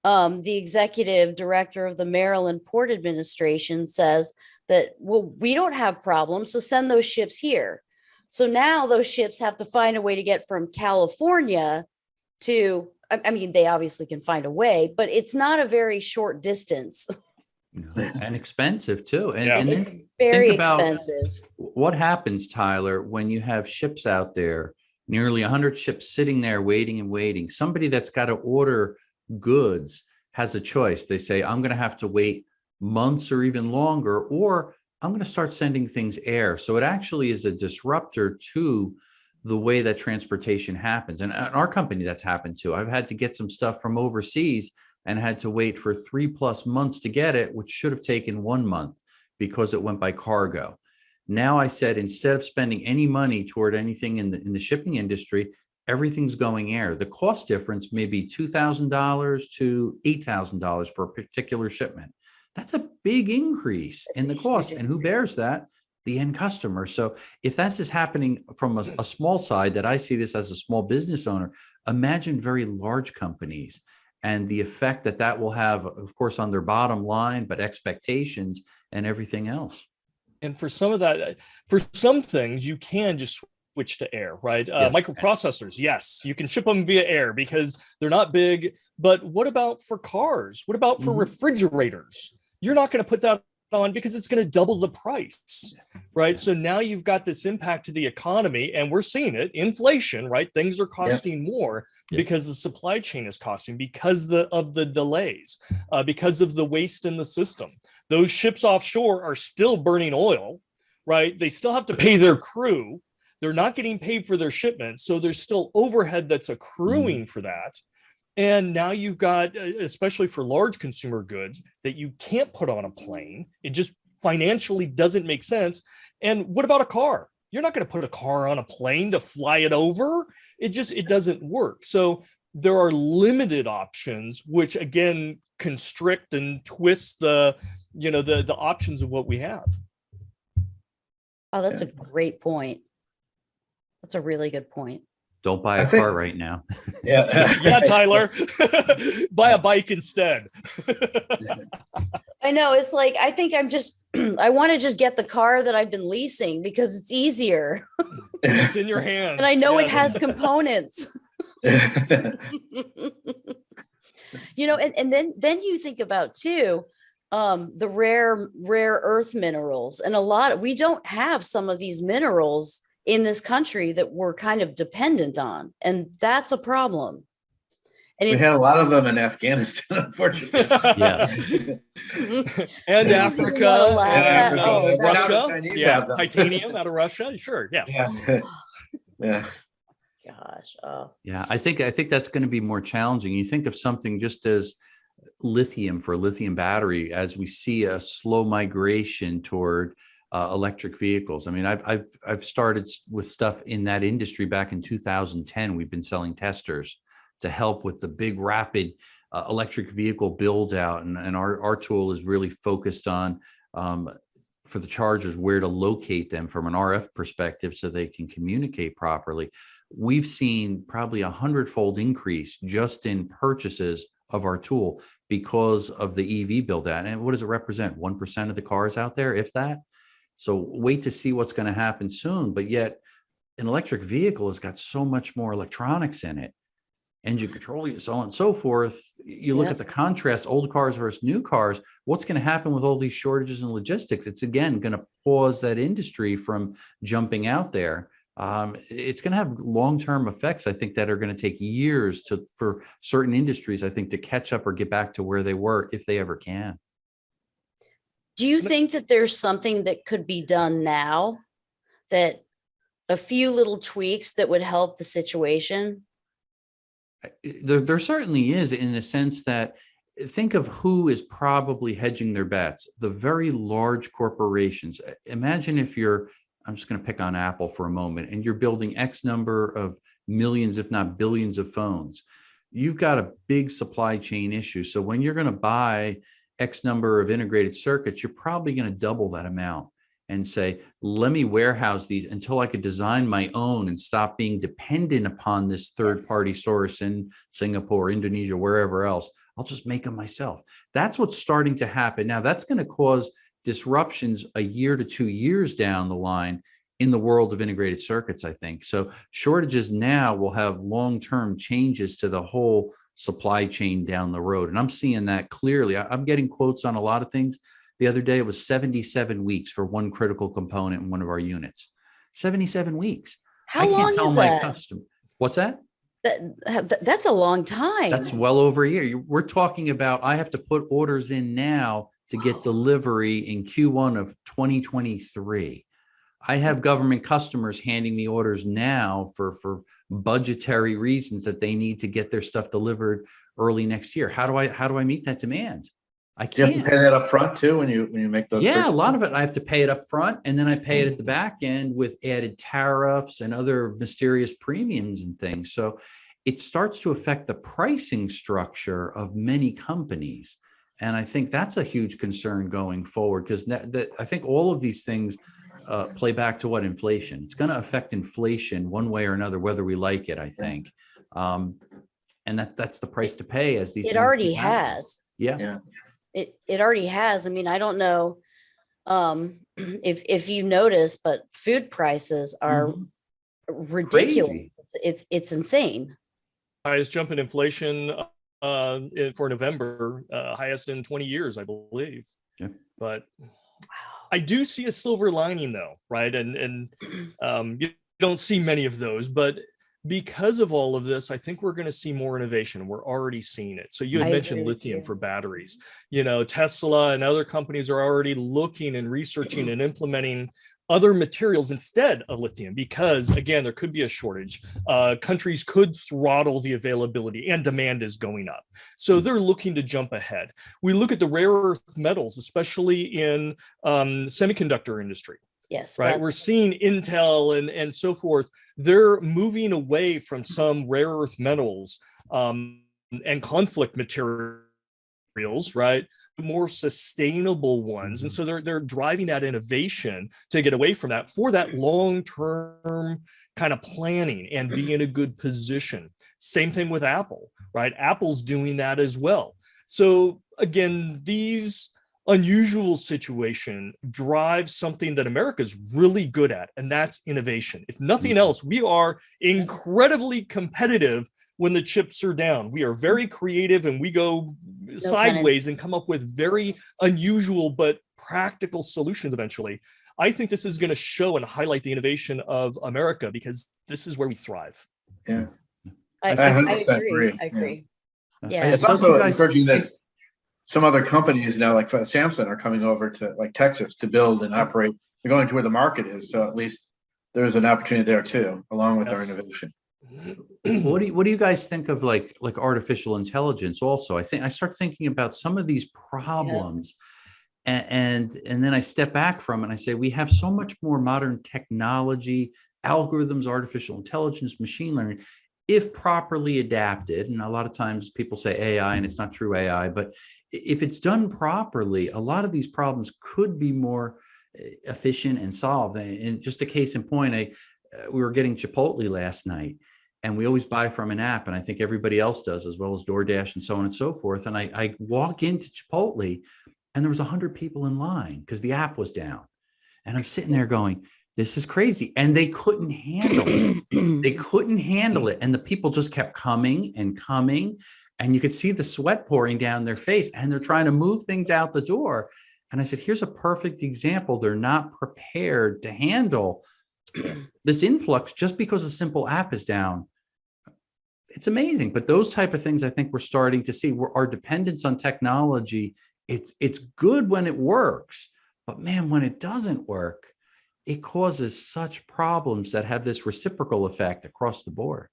the executive director of the Maryland Port Administration says that, well, we don't have problems, so send those ships here. So now those ships have to find a way to get from California to, I mean, they obviously can find a way, but it's not a very short distance. And expensive too. And it's very expensive. What happens, Tyler, when you have ships out there, nearly 100 ships sitting there waiting and waiting? Somebody that's got to order goods has a choice. They say, I'm going to have to wait months or even longer, or I'm going to start sending things air. So it actually is a disruptor to the way that transportation happens. And our company, that's happened to. I've had to get some stuff from overseas and had to wait for 3+ months to get it, which should have taken 1 month because it went by cargo. Now I said, instead of spending any money toward anything in the shipping industry, everything's going air. The cost difference may be $2,000 to $8,000 for a particular shipment. That's a big increase in the cost. And who bears that? The end customer. So if that's just happening from a small side, that I see this as a small business owner, imagine very large companies and the effect that that will have, of course, on their bottom line, but expectations and everything else. And for some of that, for some things, you can just switch to air, right? Yeah. Microprocessors, yes, you can ship them via air because they're not big. But what about for cars? What about for refrigerators? You're not going to put that on because it's going to double the price, right? So now you've got this impact to the economy, and we're seeing it, inflation, right? Things are costing more because the supply chain is costing, because of the delays, because of the waste in the system. Those ships offshore are still burning oil, right? They still have to pay their crew. They're not getting paid for their shipments. So there's still overhead that's accruing for that. And now you've got, especially for large consumer goods, that you can't put on a plane. It just financially doesn't make sense. And what about a car? You're not going to put a car on a plane to fly it over. It doesn't work. So there are limited options, which again constrict and twist the options of what we have. Oh, that's a great point. That's a really good point. Don't buy a car right now. Yeah, Tyler. Buy a bike instead. I know. It's like, I think I want to just get the car that I've been leasing because it's easier. It's in your hands. And I know it has components. And then you think about too, the rare earth minerals, and we don't have some of these minerals in this country that we're kind of dependent on. And that's a problem. And we had a lot of them in Afghanistan, unfortunately. Yes. And Africa, and Russia. Yeah, titanium out of Russia. Sure. Yes. Yeah. Gosh. Yeah, I think that's going to be more challenging. You think of something just as lithium, for a lithium battery, as we see a slow migration toward electric vehicles. I mean, I've started with stuff in that industry back in 2010. We've been selling testers to help with the big rapid electric vehicle build out, and our tool is really focused on for the chargers, where to locate them from an RF perspective so they can communicate properly. We've seen probably 100-fold increase just in purchases of our tool because of the EV build out. And what does it represent? 1% of the cars out there, if that. So wait to see what's going to happen soon. But yet an electric vehicle has got so much more electronics in it. engine control, so on and so forth. You look at the contrast, old cars versus new cars. What's going to happen with all these shortages in logistics? It's again going to pause that industry from jumping out there. It's going to have long-term effects, I think, that are going to take years for certain industries, I think, to catch up or get back to where they were, if they ever can. Do you think that there's something that could be done now, that a few little tweaks that would help the situation? There certainly is, in the sense that, think of who is probably hedging their bets. The very large corporations. Imagine if I'm just going to pick on Apple for a moment, and you're building X number of millions, if not billions of phones. You've got a big supply chain issue. So when you're going to buy X number of integrated circuits, you're probably going to double that amount and say, let me warehouse these until I could design my own and stop being dependent upon this third-party source in Singapore, Indonesia, wherever else. I'll just make them myself. That's what's starting to happen. Now, that's going to cause disruptions a year to 2 years down the line in the world of integrated circuits, I think. So shortages now will have long-term changes to the whole supply chain down the road. And I'm seeing that clearly. I'm getting quotes on a lot of things. The other day, it was 77 weeks for one critical component in one of our units. 77 weeks. How long is that? Customer. What's that? That's a long time. That's well over a year. We're talking about, I have to put orders in now to get delivery in Q1 of 2023. I have government customers handing me orders now for budgetary reasons that they need to get their stuff delivered early next year. How do I meet that demand? I can't. You have to pay that up front too when you make those. Yeah, purchases? A lot of it I have to pay it up front, and then I pay it at the back end with added tariffs and other mysterious premiums and things. So it starts to affect the pricing structure of many companies. And I think that's a huge concern going forward, because I think all of these things play back to what inflation. It's going to affect inflation one way or another, whether we like it, I think. And that's the price to pay as these. It already has. Yeah. It already has. I mean, I don't know if you notice, but food prices are ridiculous. Crazy. It's insane. Highest jump in inflation for November, highest in 20 years, I believe. Yeah. But I do see a silver lining, though, right? And you don't see many of those, but because of all of this, I think we're going to see more innovation. We're already seeing it. So you had mentioned lithium for batteries. You know, Tesla and other companies are already looking and researching and implementing other materials instead of lithium, because again, there could be a shortage. Countries could throttle the availability, and demand is going up. So they're looking to jump ahead. We look at the rare earth metals, especially in semiconductor industry. Yes. Right. We're seeing Intel and so forth. They're moving away from some rare earth metals and conflict materials, right? More sustainable ones. And so they're driving that innovation to get away from that for that long-term kind of planning and be in a good position. Same thing with Apple, right? Apple's doing that as well. So again, these unusual situation drives something that America's really good at, and that's innovation. If nothing else, we are incredibly competitive when the chips are down. We are very creative, and we go sideways and come up with very unusual but practical solutions eventually. I think this is going to show and highlight the innovation of America, because this is where we thrive. Yeah. I agree. I agree. Yeah. It's also encouraging that some other companies now, like Samsung, are coming over to like Texas to build and operate. They're going to where the market is. So at least there's an opportunity there too, along with our innovation. What do you guys think of like artificial intelligence also? I start thinking about some of these problems and then I step back from it and I say, we have so much more modern technology, algorithms, artificial intelligence, machine learning, if properly adapted. And a lot of times people say AI, and it's not true AI, but if it's done properly, a lot of these problems could be more efficient and solved. And just a case in point, we were getting Chipotle last night, and we always buy from an app, and I think everybody else does, as well as DoorDash and so on and so forth. And I walk into Chipotle, and there was 100 people in line because the app was down. And I'm sitting there going, this is crazy. And they couldn't handle it. They couldn't handle it. And the people just kept coming and coming. And you could see the sweat pouring down their face, and they're trying to move things out the door. And I said, here's a perfect example. They're not prepared to handle this influx just because a simple app is down. It's amazing. But those type of things, I think we're starting to see, where our dependence on technology, it's good when it works, but man, when it doesn't work, it causes such problems that have this reciprocal effect across the board.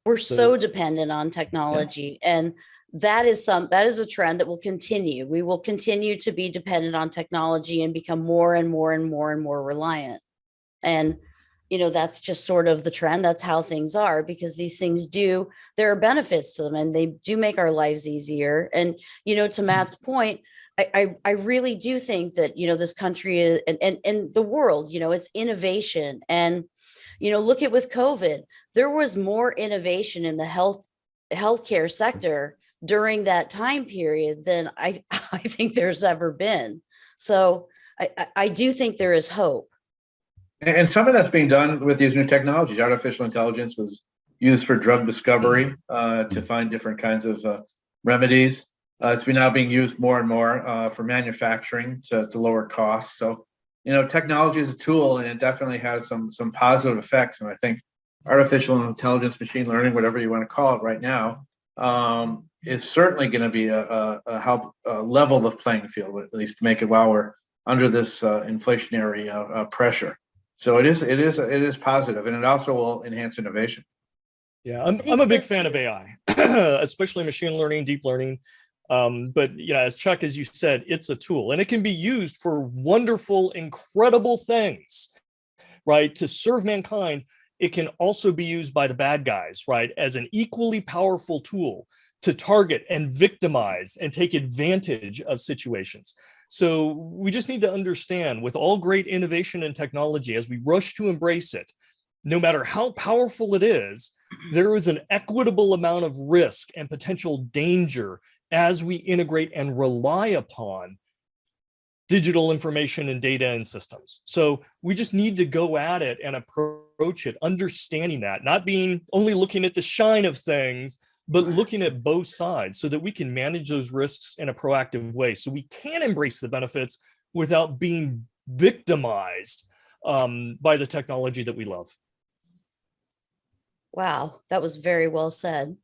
We're so dependent on technology, and that is a trend that will continue. We will continue to be dependent on technology and become more and more and more and more reliant. And, that's just sort of the trend. That's how things are, because these things there are benefits to them, and they do make our lives easier. And, to Matt's point, I really do think that, this country is, and the world, it's innovation. And, look at with COVID, there was more innovation in the healthcare sector during that time period than I think there's ever been. So I do think there is hope. And some of that's being done with these new technologies. Artificial intelligence was used for drug discovery to find different kinds of remedies. It's now being used more and more for manufacturing to lower costs. So, technology is a tool, and it definitely has some positive effects. And I think artificial intelligence, machine learning, whatever you want to call it right now, is certainly going to be a help level the playing field, at least to make it while we're under this inflationary pressure. So it is positive, and it also will enhance innovation. Yeah, I'm a big fan of AI, especially machine learning, deep learning. But as Chuck, as you said, it's a tool, and it can be used for wonderful, incredible things, right? To serve mankind. It can also be used by the bad guys, right, as an equally powerful tool to target and victimize and take advantage of situations. So we just need to understand, with all great innovation and technology, as we rush to embrace it, no matter how powerful it is, there is an equitable amount of risk and potential danger as we integrate and rely upon digital information and data and systems. So we just need to go at it and approach it, understanding that, not being only looking at the shine of things, but looking at both sides so that we can manage those risks in a proactive way, so we can embrace the benefits without being victimized by the technology that we love. Wow, that was very well said.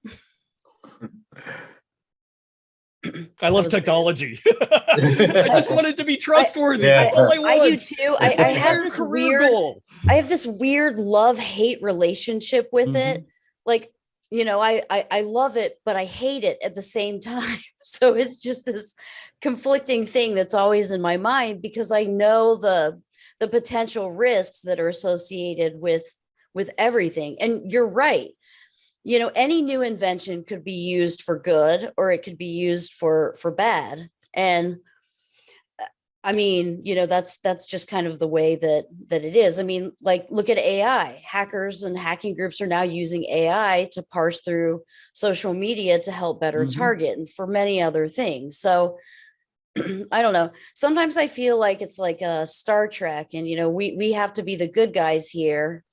I love technology. I just want it to be trustworthy. That's all I want. I do too. I have this weird goal. I have this weird love-hate relationship with it. Like, I love it, but I hate it at the same time. So it's just this conflicting thing that's always in my mind, because I know the potential risks that are associated with everything. And you're right. Any new invention could be used for good, or it could be used for bad. And I mean, that's just kind of the way that it is. I mean, like, look at AI. Hackers and hacking groups are now using AI to parse through social media to help better target, and for many other things. So I don't know. Sometimes I feel like it's like a Star Trek, and we have to be the good guys here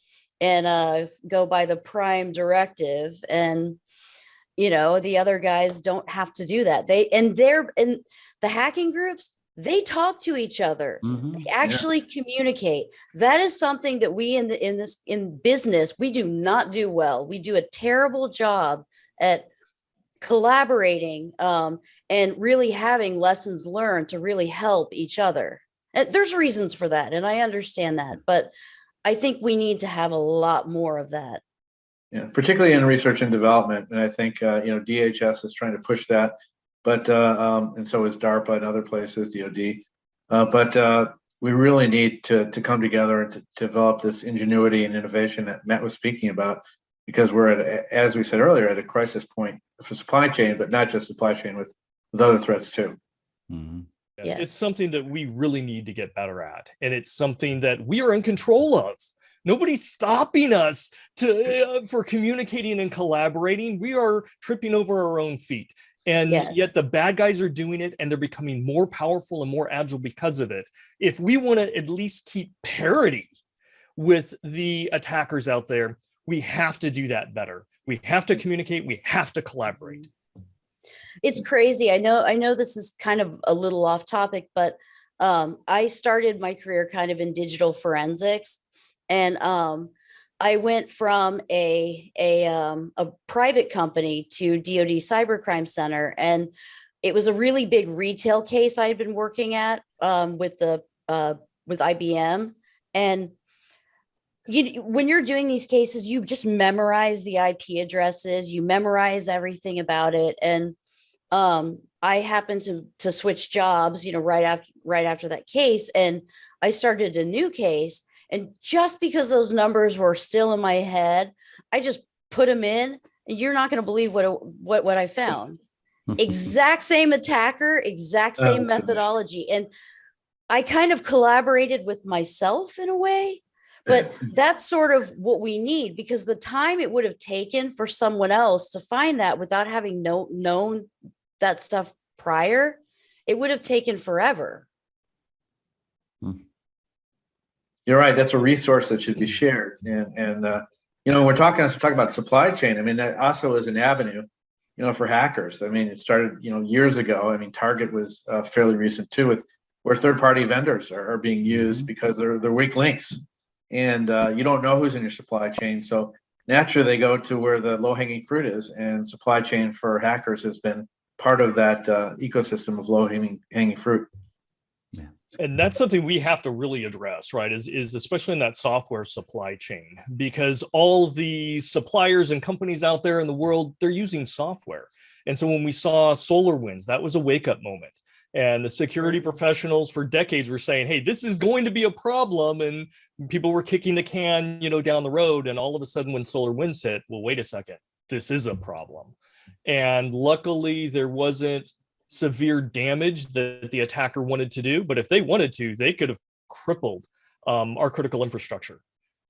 and go by the prime directive, and the other guys don't have to do that. And the hacking groups, they talk to each other. They actually communicate. That is something that we in business, we do not do well. We do a terrible job at collaborating and really having lessons learned to really help each other. And there's reasons for that, and I understand that, but I think we need to have a lot more of that. Yeah, particularly in research and development. And I think, DHS is trying to push that, but, and so is DARPA and other places, DOD. But we really need to come together and to develop this ingenuity and innovation that Matt was speaking about, because we're as we said earlier, at a crisis point for supply chain, but not just supply chain, with other threats too. Yes. It's something that we really need to get better at. And it's something that we are in control of. Nobody's stopping us for communicating and collaborating. We are tripping over our own feet. And Yes. yet the bad guys are doing it, and they're becoming more powerful and more agile because of it. If we want to at least keep parity with the attackers out there, we have to do that better. We have to communicate. We have to collaborate. It's crazy. I know this is kind of a little off topic, but I started my career kind of in digital forensics, and I went from a private company to DoD Cybercrime Center, and it was a really big retail case I had been working at with IBM. And when you're doing these cases, you just memorize the IP addresses, you memorize everything about it. And I happened to switch jobs, right after that case, and I started a new case. And just because those numbers were still in my head, I just put them in, and you're not going to believe what I found. Exact same attacker, exact same methodology. And I kind of collaborated with myself in a way, but that's sort of what we need, because the time it would have taken for someone else to find that without having known that stuff prior, it would have taken forever. You're right. That's a resource that should be shared. And we're talking about supply chain. I mean, that also is an avenue, for hackers. I mean, it started, years ago. I mean, Target was fairly recent too, where third-party vendors are being used because they're weak links, and you don't know who's in your supply chain. So naturally, they go to where the low-hanging fruit is, and supply chain for hackers has been part of that ecosystem of low-hanging fruit. And that's something we have to really address, right? Is especially in that software supply chain, because all the suppliers and companies out there in the world, they're using software. And so when we saw SolarWinds, that was a wake-up moment. And the security professionals for decades were saying, hey, this is going to be a problem. And people were kicking the can, down the road. And all of a sudden when SolarWinds hit, well, wait a second, this is a problem. And luckily there wasn't severe damage that the attacker wanted to do. But if they wanted to, they could have crippled our critical infrastructure.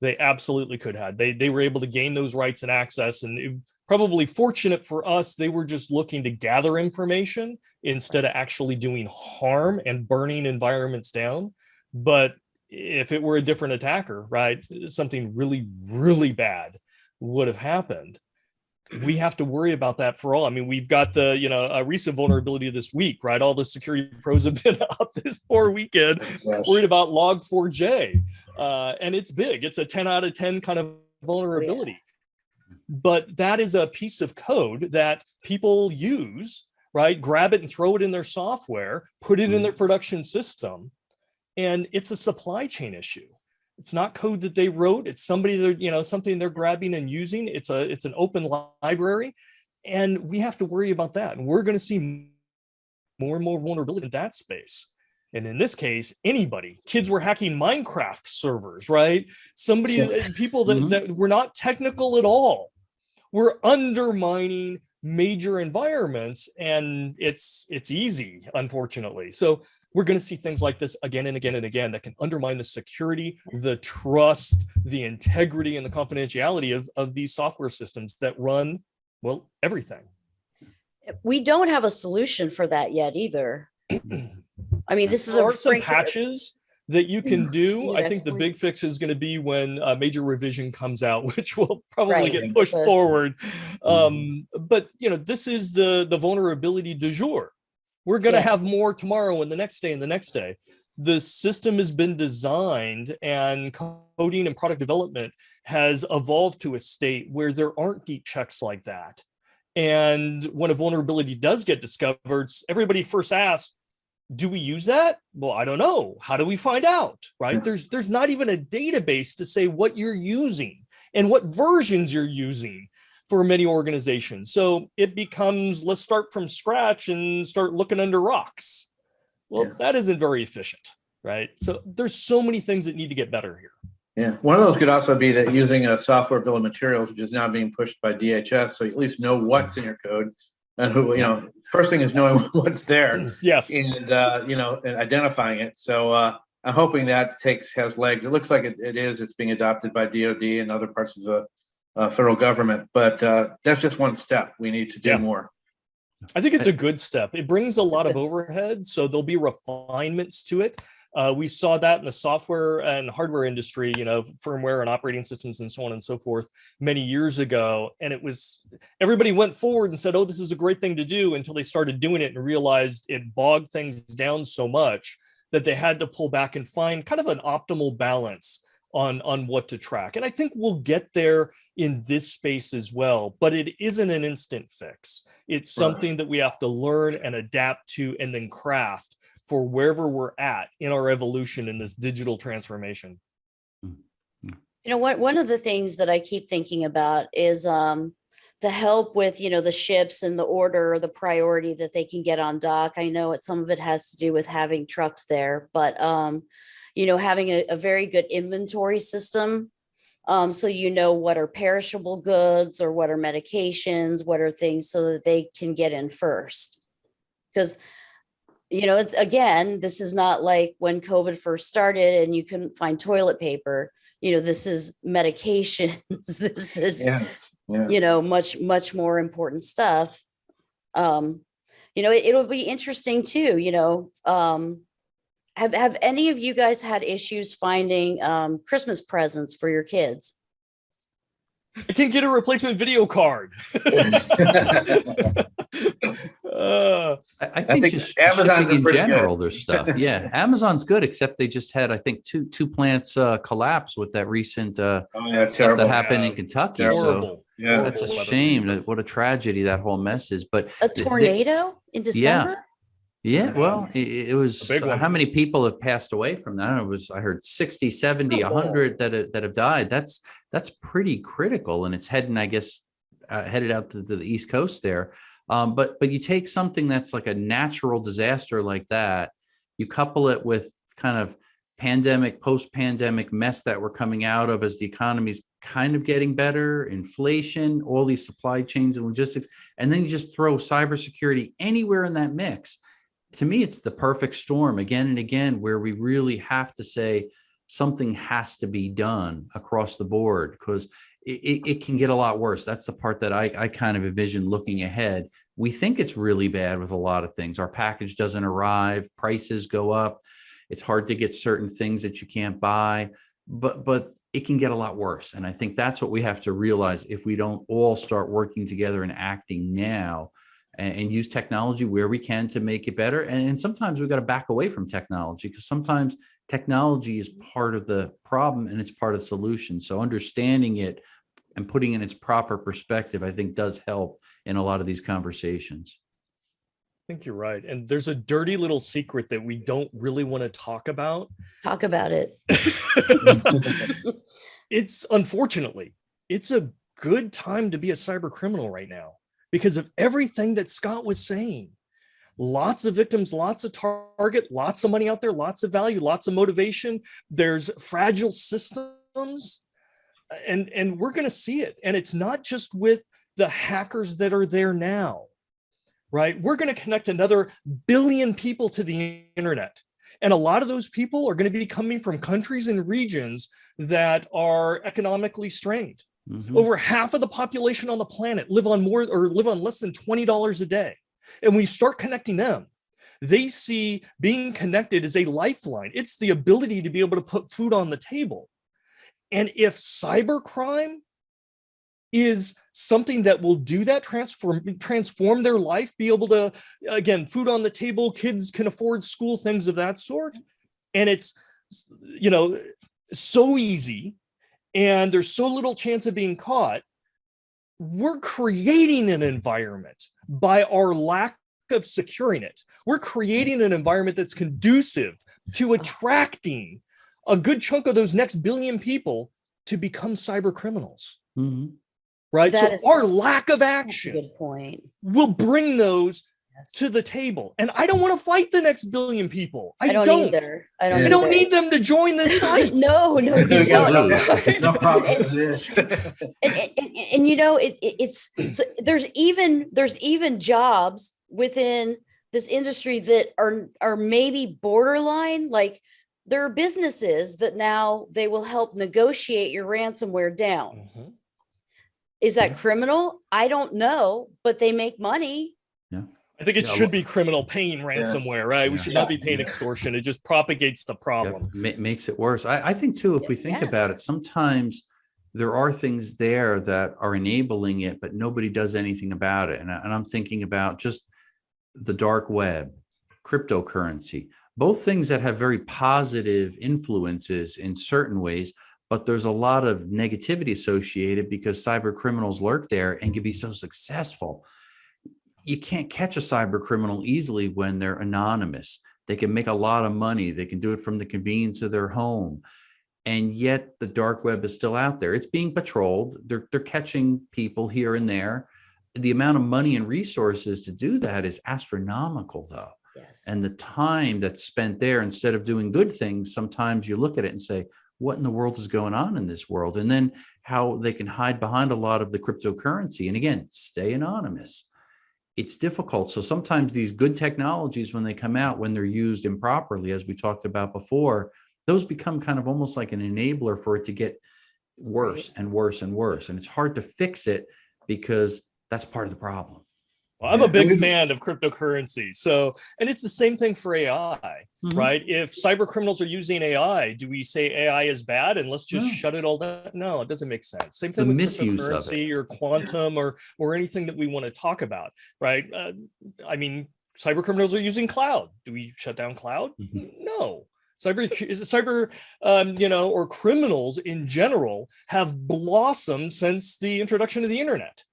They absolutely could have. They were able to gain those rights and access. And it, probably fortunate for us, they were just looking to gather information instead of actually doing harm and burning environments down. But if it were a different attacker, right, something really, really bad would have happened. We have to worry about that for all. I mean, we've got the, a recent vulnerability this week, right? All the security pros have been up this poor weekend, worried about Log4j. And it's big. It's a 10 out of 10 kind of vulnerability. But that is a piece of code that people use, right? Grab it and throw it in their software, put it in their production system. And it's a supply chain issue. It's not code that they wrote. It's somebody that, something they're grabbing and using. It's an open library, and we have to worry about that. And we're going to see more and more vulnerability in that space. And in this case, kids were hacking Minecraft servers, right? People that were not technical at all were undermining major environments, and it's easy, unfortunately. So we're going to see things like this again and again and again that can undermine the security, the trust, the integrity, and the confidentiality of these software systems that run, well, everything. We don't have a solution for that yet either. I mean, this is there are some patches that you can do. I think the explain? big fix is going to be when a major revision comes out, which will probably get pushed forward. But this is the vulnerability du jour. We're going to have more tomorrow and the next day and the next day. The system has been designed, and coding and product development has evolved to a state where there aren't deep checks like that. And when a vulnerability does get discovered, everybody first asks, do we use that? Well, I don't know. How do we find out, right? There's not even a database to say what you're using and what versions you're using for many organizations. So it becomes, let's start from scratch and start looking under rocks. Well, that isn't very efficient, right? So there's so many things that need to get better here. Yeah, one of those could also be that using a software bill of materials, which is now being pushed by DHS, so you at least know what's in your code, and who, first thing is knowing what's there. Yes. And and identifying it. So I'm hoping that has legs. It looks like it is. It's being adopted by DoD and other parts of the federal government, but that's just one step. We need to do more. I think it's a good step. It brings a lot of overhead, so there'll be refinements to it. We saw that in the software and hardware industry, firmware and operating systems and so on and so forth many years ago. And everybody went forward and said, oh, this is a great thing to do, until they started doing it and realized it bogged things down so much that they had to pull back and find kind of an optimal balance on what to track. And I think we'll get there in this space as well, but it isn't an instant fix. It's something that we have to learn and adapt to and then craft for wherever we're at in our evolution in this digital transformation. One of the things that I keep thinking about is to help with, the ships and the order or the priority that they can get on dock. I know some of it has to do with having trucks there, but, having a very good inventory system. So what are perishable goods or what are medications, what are things, so that they can get in first. Because this is not like when COVID first started and you couldn't find toilet paper. This is medications. This is, much more important stuff. It'll be interesting too, have any of you guys had issues finding Christmas presents for your kids? I can't get a replacement video card. I think just Amazon in general, there's stuff. Yeah, Amazon's good, except they just had, I think, two plants collapse with that recent stuff that happened in Kentucky. Terrible. So that's a shame. What a tragedy that whole mess is. But a tornado in December. Yeah, well, it was how many people have passed away from that? I heard 60, 70, 100 that have died. That's pretty critical, and it's heading, I guess, headed out to the East Coast there. But you take something that's like a natural disaster like that, you couple it with kind of pandemic, post-pandemic mess that we're coming out of as the economy's kind of getting better, inflation, all these supply chains and logistics, and then you just throw cybersecurity anywhere in that mix. To me, it's the perfect storm again and again, where we really have to say something has to be done across the board, because it can get a lot worse. That's the part that I kind of envision looking ahead. We think it's really bad with a lot of things. Our package doesn't arrive, prices go up. It's hard to get certain things that you can't buy, but it can get a lot worse. And I think that's what we have to realize if we don't all start working together and acting now, and use technology where we can to make it better. And sometimes we've got to back away from technology, because sometimes technology is part of the problem and it's part of the solution. So understanding it and putting it in its proper perspective, I think, does help in a lot of these conversations. I think you're right. And there's a dirty little secret that we don't really want to talk about. Talk about it. Unfortunately, it's a good time to be a cyber criminal right now, because of everything that Scott was saying. Lots of victims, lots of target, lots of money out there, lots of value, lots of motivation. There's fragile systems, and we're going to see it. And it's not just with the hackers that are there now, right? We're going to connect another billion people to the internet. And a lot of those people are going to be coming from countries and regions that are economically strained. Mm-hmm. Over half of the population on the planet live on less than $20 a day. And when you start connecting them, they see being connected as a lifeline. It's the ability to be able to put food on the table. And if cybercrime is something that will do that, transform their life, be able to, again, food on the table, kids can afford school, things of that sort. And it's, so easy, and there's so little chance of being caught, we're creating an environment by our lack of securing it. We're creating an environment that's conducive to attracting a good chunk of those next billion people to become cyber criminals. Mm-hmm. Right? So our lack of action good point. Will bring those to the table. And I don't want to fight the next billion people. I don't either. I don't need them to join this fight. No, you don't. No problem. It's so there's even jobs within this industry that are maybe borderline. Like, there are businesses that now they will help negotiate your ransomware down. Mm-hmm. Is that criminal? I don't know, but they make money. Yeah. I think it should be criminal paying ransomware, right? We Yeah. should not be paying extortion. It just propagates the problem. Makes it worse. I think too, if we think about it, sometimes there are things there that are enabling it, but nobody does anything about it. And I'm thinking about just the dark web, cryptocurrency, both things that have very positive influences in certain ways, but there's a lot of negativity associated because cyber criminals lurk there and can be so successful. You can't catch a cyber criminal easily when they're anonymous. They can make a lot of money. They can do it from the convenience of their home. And yet the dark web is still out there. It's being patrolled. They're catching people here and there. The amount of money and resources to do that is astronomical, though. Yes. And the time that's spent there, instead of doing good things, sometimes you look at it and say, what in the world is going on in this world? And then how they can hide behind a lot of the cryptocurrency. And again, stay anonymous. It's difficult. So sometimes these good technologies, when they come out, when they're used improperly, as we talked about before, those become kind of almost like an enabler for it to get worse and worse and worse. And it's hard to fix it because that's part of the problem. Well, I'm a big fan of cryptocurrency. So, and it's the same thing for AI, right? If cyber criminals are using AI, do we say AI is bad and let's just shut it all down? No, it doesn't make sense. Same thing with cryptocurrency or quantum or anything that we want to talk about, right? I mean, cyber criminals are using cloud. Do we shut down cloud? No. Cyber, or criminals in general have blossomed since the introduction of the internet.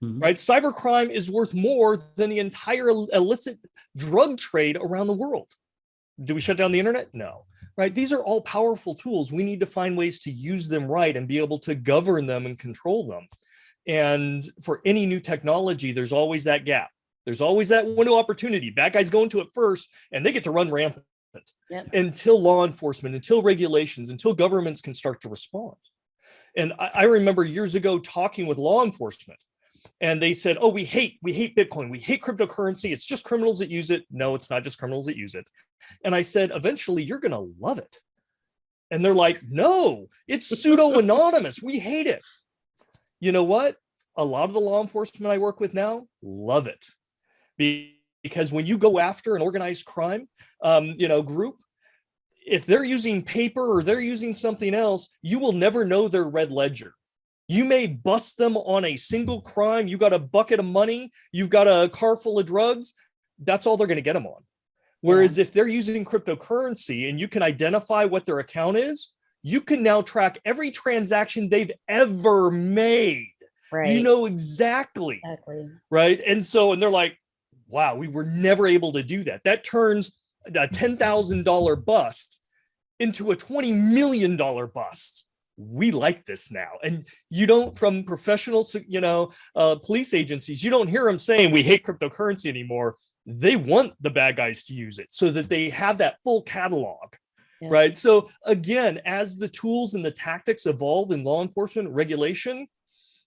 Right? Cybercrime is worth more than the entire illicit drug trade around the world. Do we shut down the internet? No. Right? These are all powerful tools. We need to find ways to use them right and be able to govern them and control them. And for any new technology, there's always that gap. There's always that window of opportunity. Bad guys go into it first and they get to run rampant until law enforcement, until regulations, until governments can start to respond. And I remember years ago talking with law enforcement. And they said, oh, we hate Bitcoin. We hate cryptocurrency. It's just criminals that use it. No, it's not just criminals that use it. And I said, eventually, you're going to love it. And they're like, no, it's pseudo-anonymous. We hate it. You know what? A lot of the law enforcement I work with now love it. Because when you go after an organized crime, group, if they're using paper or they're using something else, you will never know their red ledger. You may bust them on a single crime. You got a bucket of money. You've got a car full of drugs. That's all they're going to get them on. Whereas if they're using cryptocurrency and you can identify what their account is, you can now track every transaction they've ever made. Right. You know exactly. Right. And they're like, wow, we were never able to do that. That turns a $10,000 bust into a $20 million bust. We like this now. And you don't, from professional, police agencies, you don't hear them saying we hate cryptocurrency anymore. They want the bad guys to use it so that they have that full catalog, right? So again, as the tools and the tactics evolve in law enforcement regulation,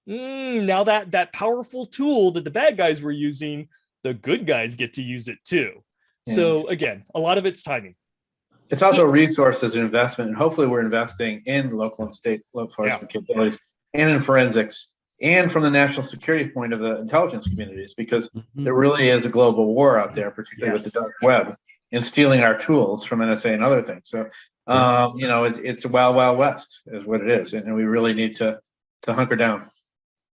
now that powerful tool that the bad guys were using, the good guys get to use it too. So again, a lot of it's timing. It's also resources and investment, and hopefully we're investing in local and state law enforcement capabilities and in forensics and from the national security point of the intelligence communities, because there really is a global war out there, particularly with the dark web and stealing our tools from NSA and other things. So, it's a wild, wild west is what it is. And we really need to hunker down.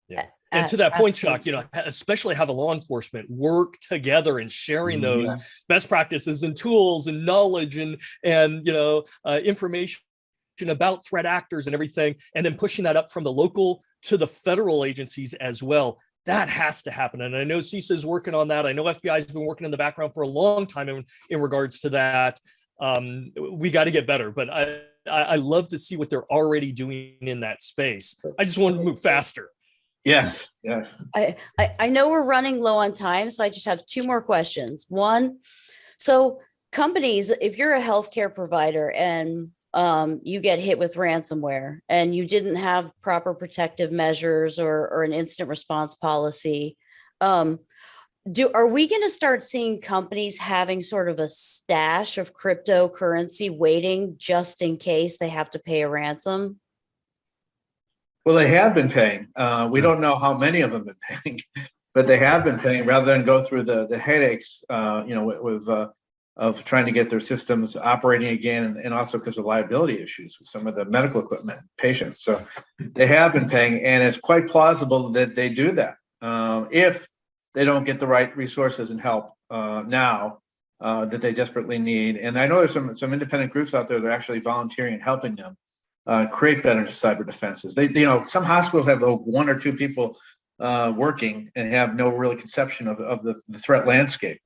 Yeah. And to that point, Chuck, especially have a law enforcement work together and sharing those best practices and tools and knowledge and information about threat actors and everything, and then pushing that up from the local to the federal agencies as well. That has to happen. And I know CISA is working on that. I know FBI has been working in the background for a long time in regards to that. We got to get better, but I love to see what they're already doing in that space. I just want to move faster. Yes. I know we're running low on time, so I just have two more questions. One, so companies, if you're a healthcare provider and you get hit with ransomware and you didn't have proper protective measures or an incident response policy, are we going to start seeing companies having sort of a stash of cryptocurrency waiting just in case they have to pay a ransom? Well, they have been paying. We don't know how many of them have been paying, but they have been paying rather than go through the headaches, of trying to get their systems operating again, and also because of liability issues with some of the medical equipment patients. So they have been paying, and it's quite plausible that they do that if they don't get the right resources and help now that they desperately need. And I know there's some independent groups out there that are actually volunteering and helping them create better cyber defenses. Some hospitals have one or two people working and have no real conception of the threat landscape.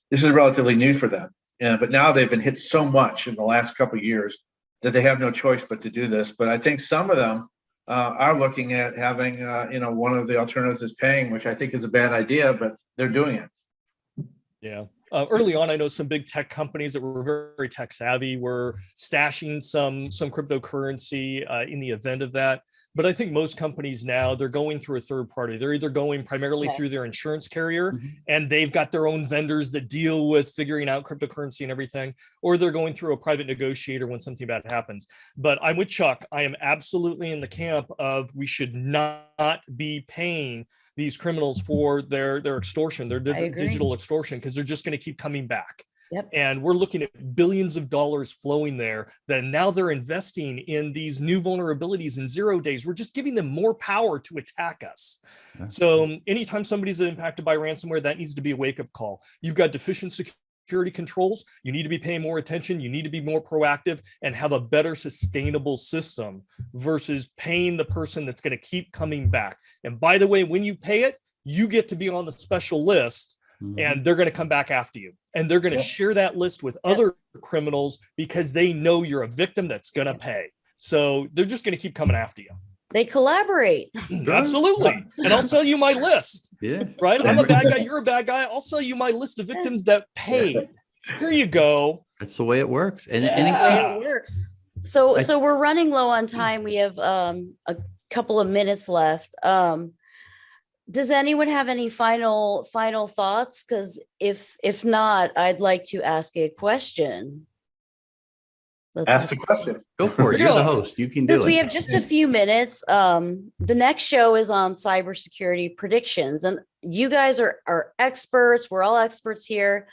This is relatively new for them, but now they've been hit so much in the last couple of years that they have no choice but to do this. But I think some of them are looking at having, one of the alternatives is paying, which I think is a bad idea, but they're doing it. Yeah. Early on, I know some big tech companies that were very tech savvy were stashing some cryptocurrency in the event of that. But I think most companies now, they're going through a third party. They're either going primarily through their insurance carrier, and they've got their own vendors that deal with figuring out cryptocurrency and everything, or they're going through a private negotiator when something bad happens. But I'm with Chuck. I am absolutely in the camp of we should not be paying these criminals for their extortion, their digital extortion, because they're just going to keep coming back. Yep. And we're looking at billions of dollars flowing there that now they're investing in these new vulnerabilities in 0 days. We're just giving them more power to attack us. Yeah. So anytime somebody's impacted by ransomware, that needs to be a wake-up call. You've got deficient security controls. You need to be paying more attention. You need to be more proactive and have a better sustainable system versus paying the person that's going to keep coming back. And by the way, when you pay it, you get to be on the special list. And they're going to come back after you, and they're going to share that list with other criminals because they know you're a victim that's going to pay. So they're just going to keep coming after you. They collaborate. Absolutely. And I'll sell you my list. Yeah. Right. I'm a bad guy. You're a bad guy. I'll sell you my list of victims that paid. Here you go. That's the way it works. And it works. So we're running low on time. We have a couple of minutes left. Does anyone have any final thoughts? Because if not, I'd like to ask a question. Ask the question. Go for it. You're the host. You can do it. Because we have just a few minutes. The next show is on cybersecurity predictions, and you guys are experts. We're all experts here.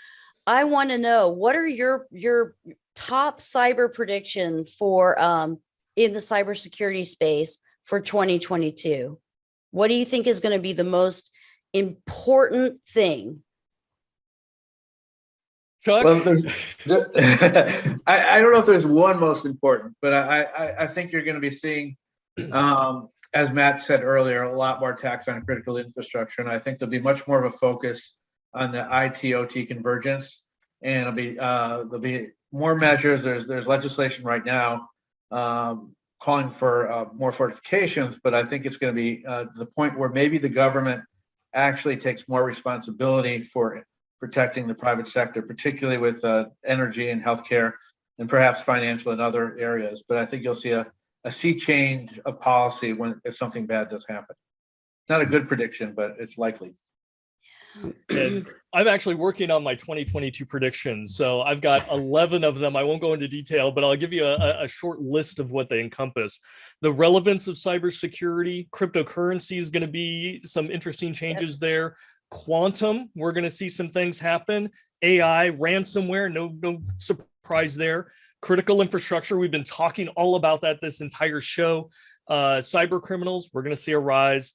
I want to know, what are your top cyber prediction for in the cybersecurity space for 2022? What do you think is going to be the most important thing? Chuck? Well, I don't know if there's one most important, but I think you're going to be seeing, as Matt said earlier, a lot more attacks on critical infrastructure. And I think there'll be much more of a focus on the IT-OT convergence. And there'll be more measures. There's legislation right now calling for more fortifications, but I think it's going to be the point where maybe the government actually takes more responsibility for protecting the private sector, particularly with energy and healthcare, and perhaps financial and other areas. But I think you'll see a sea change of policy if something bad does happen. Not a good prediction, but it's likely. And I'm actually working on my 2022 predictions. So I've got 11 of them. I won't go into detail, but I'll give you a short list of what they encompass. The relevance of cybersecurity, cryptocurrency is going to be some interesting changes there. Quantum, we're going to see some things happen. AI, ransomware, no surprise there. Critical infrastructure, we've been talking all about that this entire show. Cyber criminals, we're going to see a rise.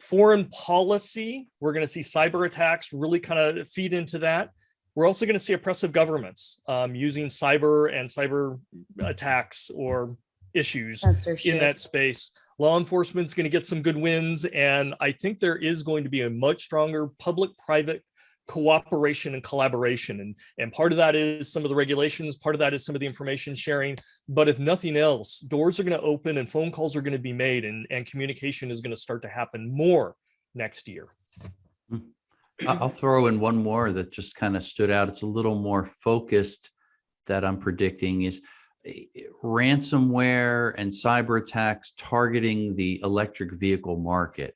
Foreign policy, we're going to see cyber attacks really kind of feed into that. We're also going to see oppressive governments using cyber and cyber attacks or issues in that space. Law enforcement is going to get some good wins, and I think there is going to be a much stronger public-private cooperation and collaboration. And part of that is some of the regulations, part of that is some of the information sharing. But if nothing else, doors are going to open and phone calls are going to be made, and communication is going to start to happen more next year. I'll throw in one more that just kind of stood out. It's a little more focused that I'm predicting is ransomware and cyber attacks targeting the electric vehicle market,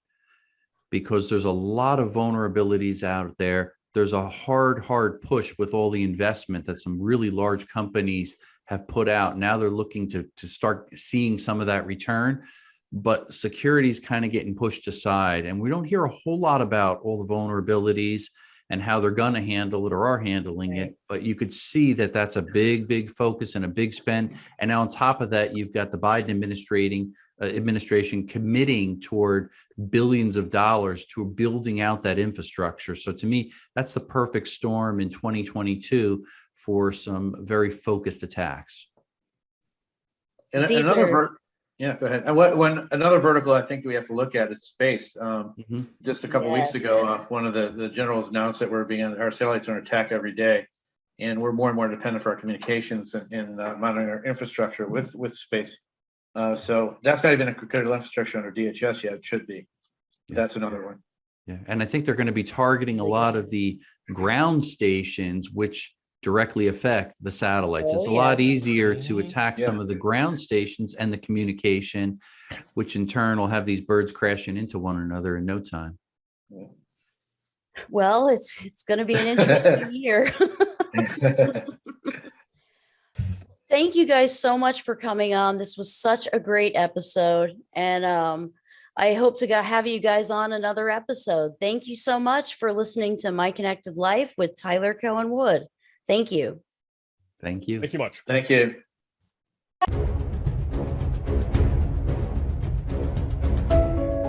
because there's a lot of vulnerabilities out there. There's a hard push with all the investment that some really large companies have put out. Now they're looking to start seeing some of that return. but security is kind of getting pushed aside. And we don't hear a whole lot about all the vulnerabilities and how they're going to handle it or are handling it. But you could see that that's a big focus and a big spend. And now on top of that, you've got the Biden administration committing toward billions of dollars to building out that infrastructure. So to me, that's the perfect storm in 2022 for some very focused attacks. And yeah, go ahead. And another vertical I think we have to look at is space. Just a couple weeks ago, one of the generals announced that our satellites are under attack every day, and we're more and more dependent for our communications and monitoring our infrastructure with space. So that's not even a critical infrastructure under DHS yet. It should be. That's another one. Yeah, and I think they're going to be targeting a lot of the ground stations, which directly affect the satellites. It's a lot easier to attack some of the ground stations and the communication, which in turn will have these birds crashing into one another in no time. Well, it's going to be an interesting year. Thank you guys so much for coming on. This was such a great episode, and I hope to have you guys on another episode. Thank you so much for listening to My Connected Life with Tyler Cohen Wood. Thank you. Thank you. Thank you much. Thank you.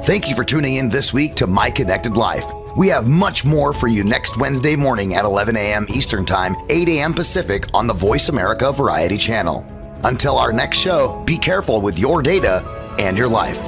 Thank you for tuning in this week to My Connected Life. We have much more for you next Wednesday morning at 11 a.m. Eastern Time, 8 a.m. Pacific on the Voice America Variety Channel. Until our next show, be careful with your data and your life.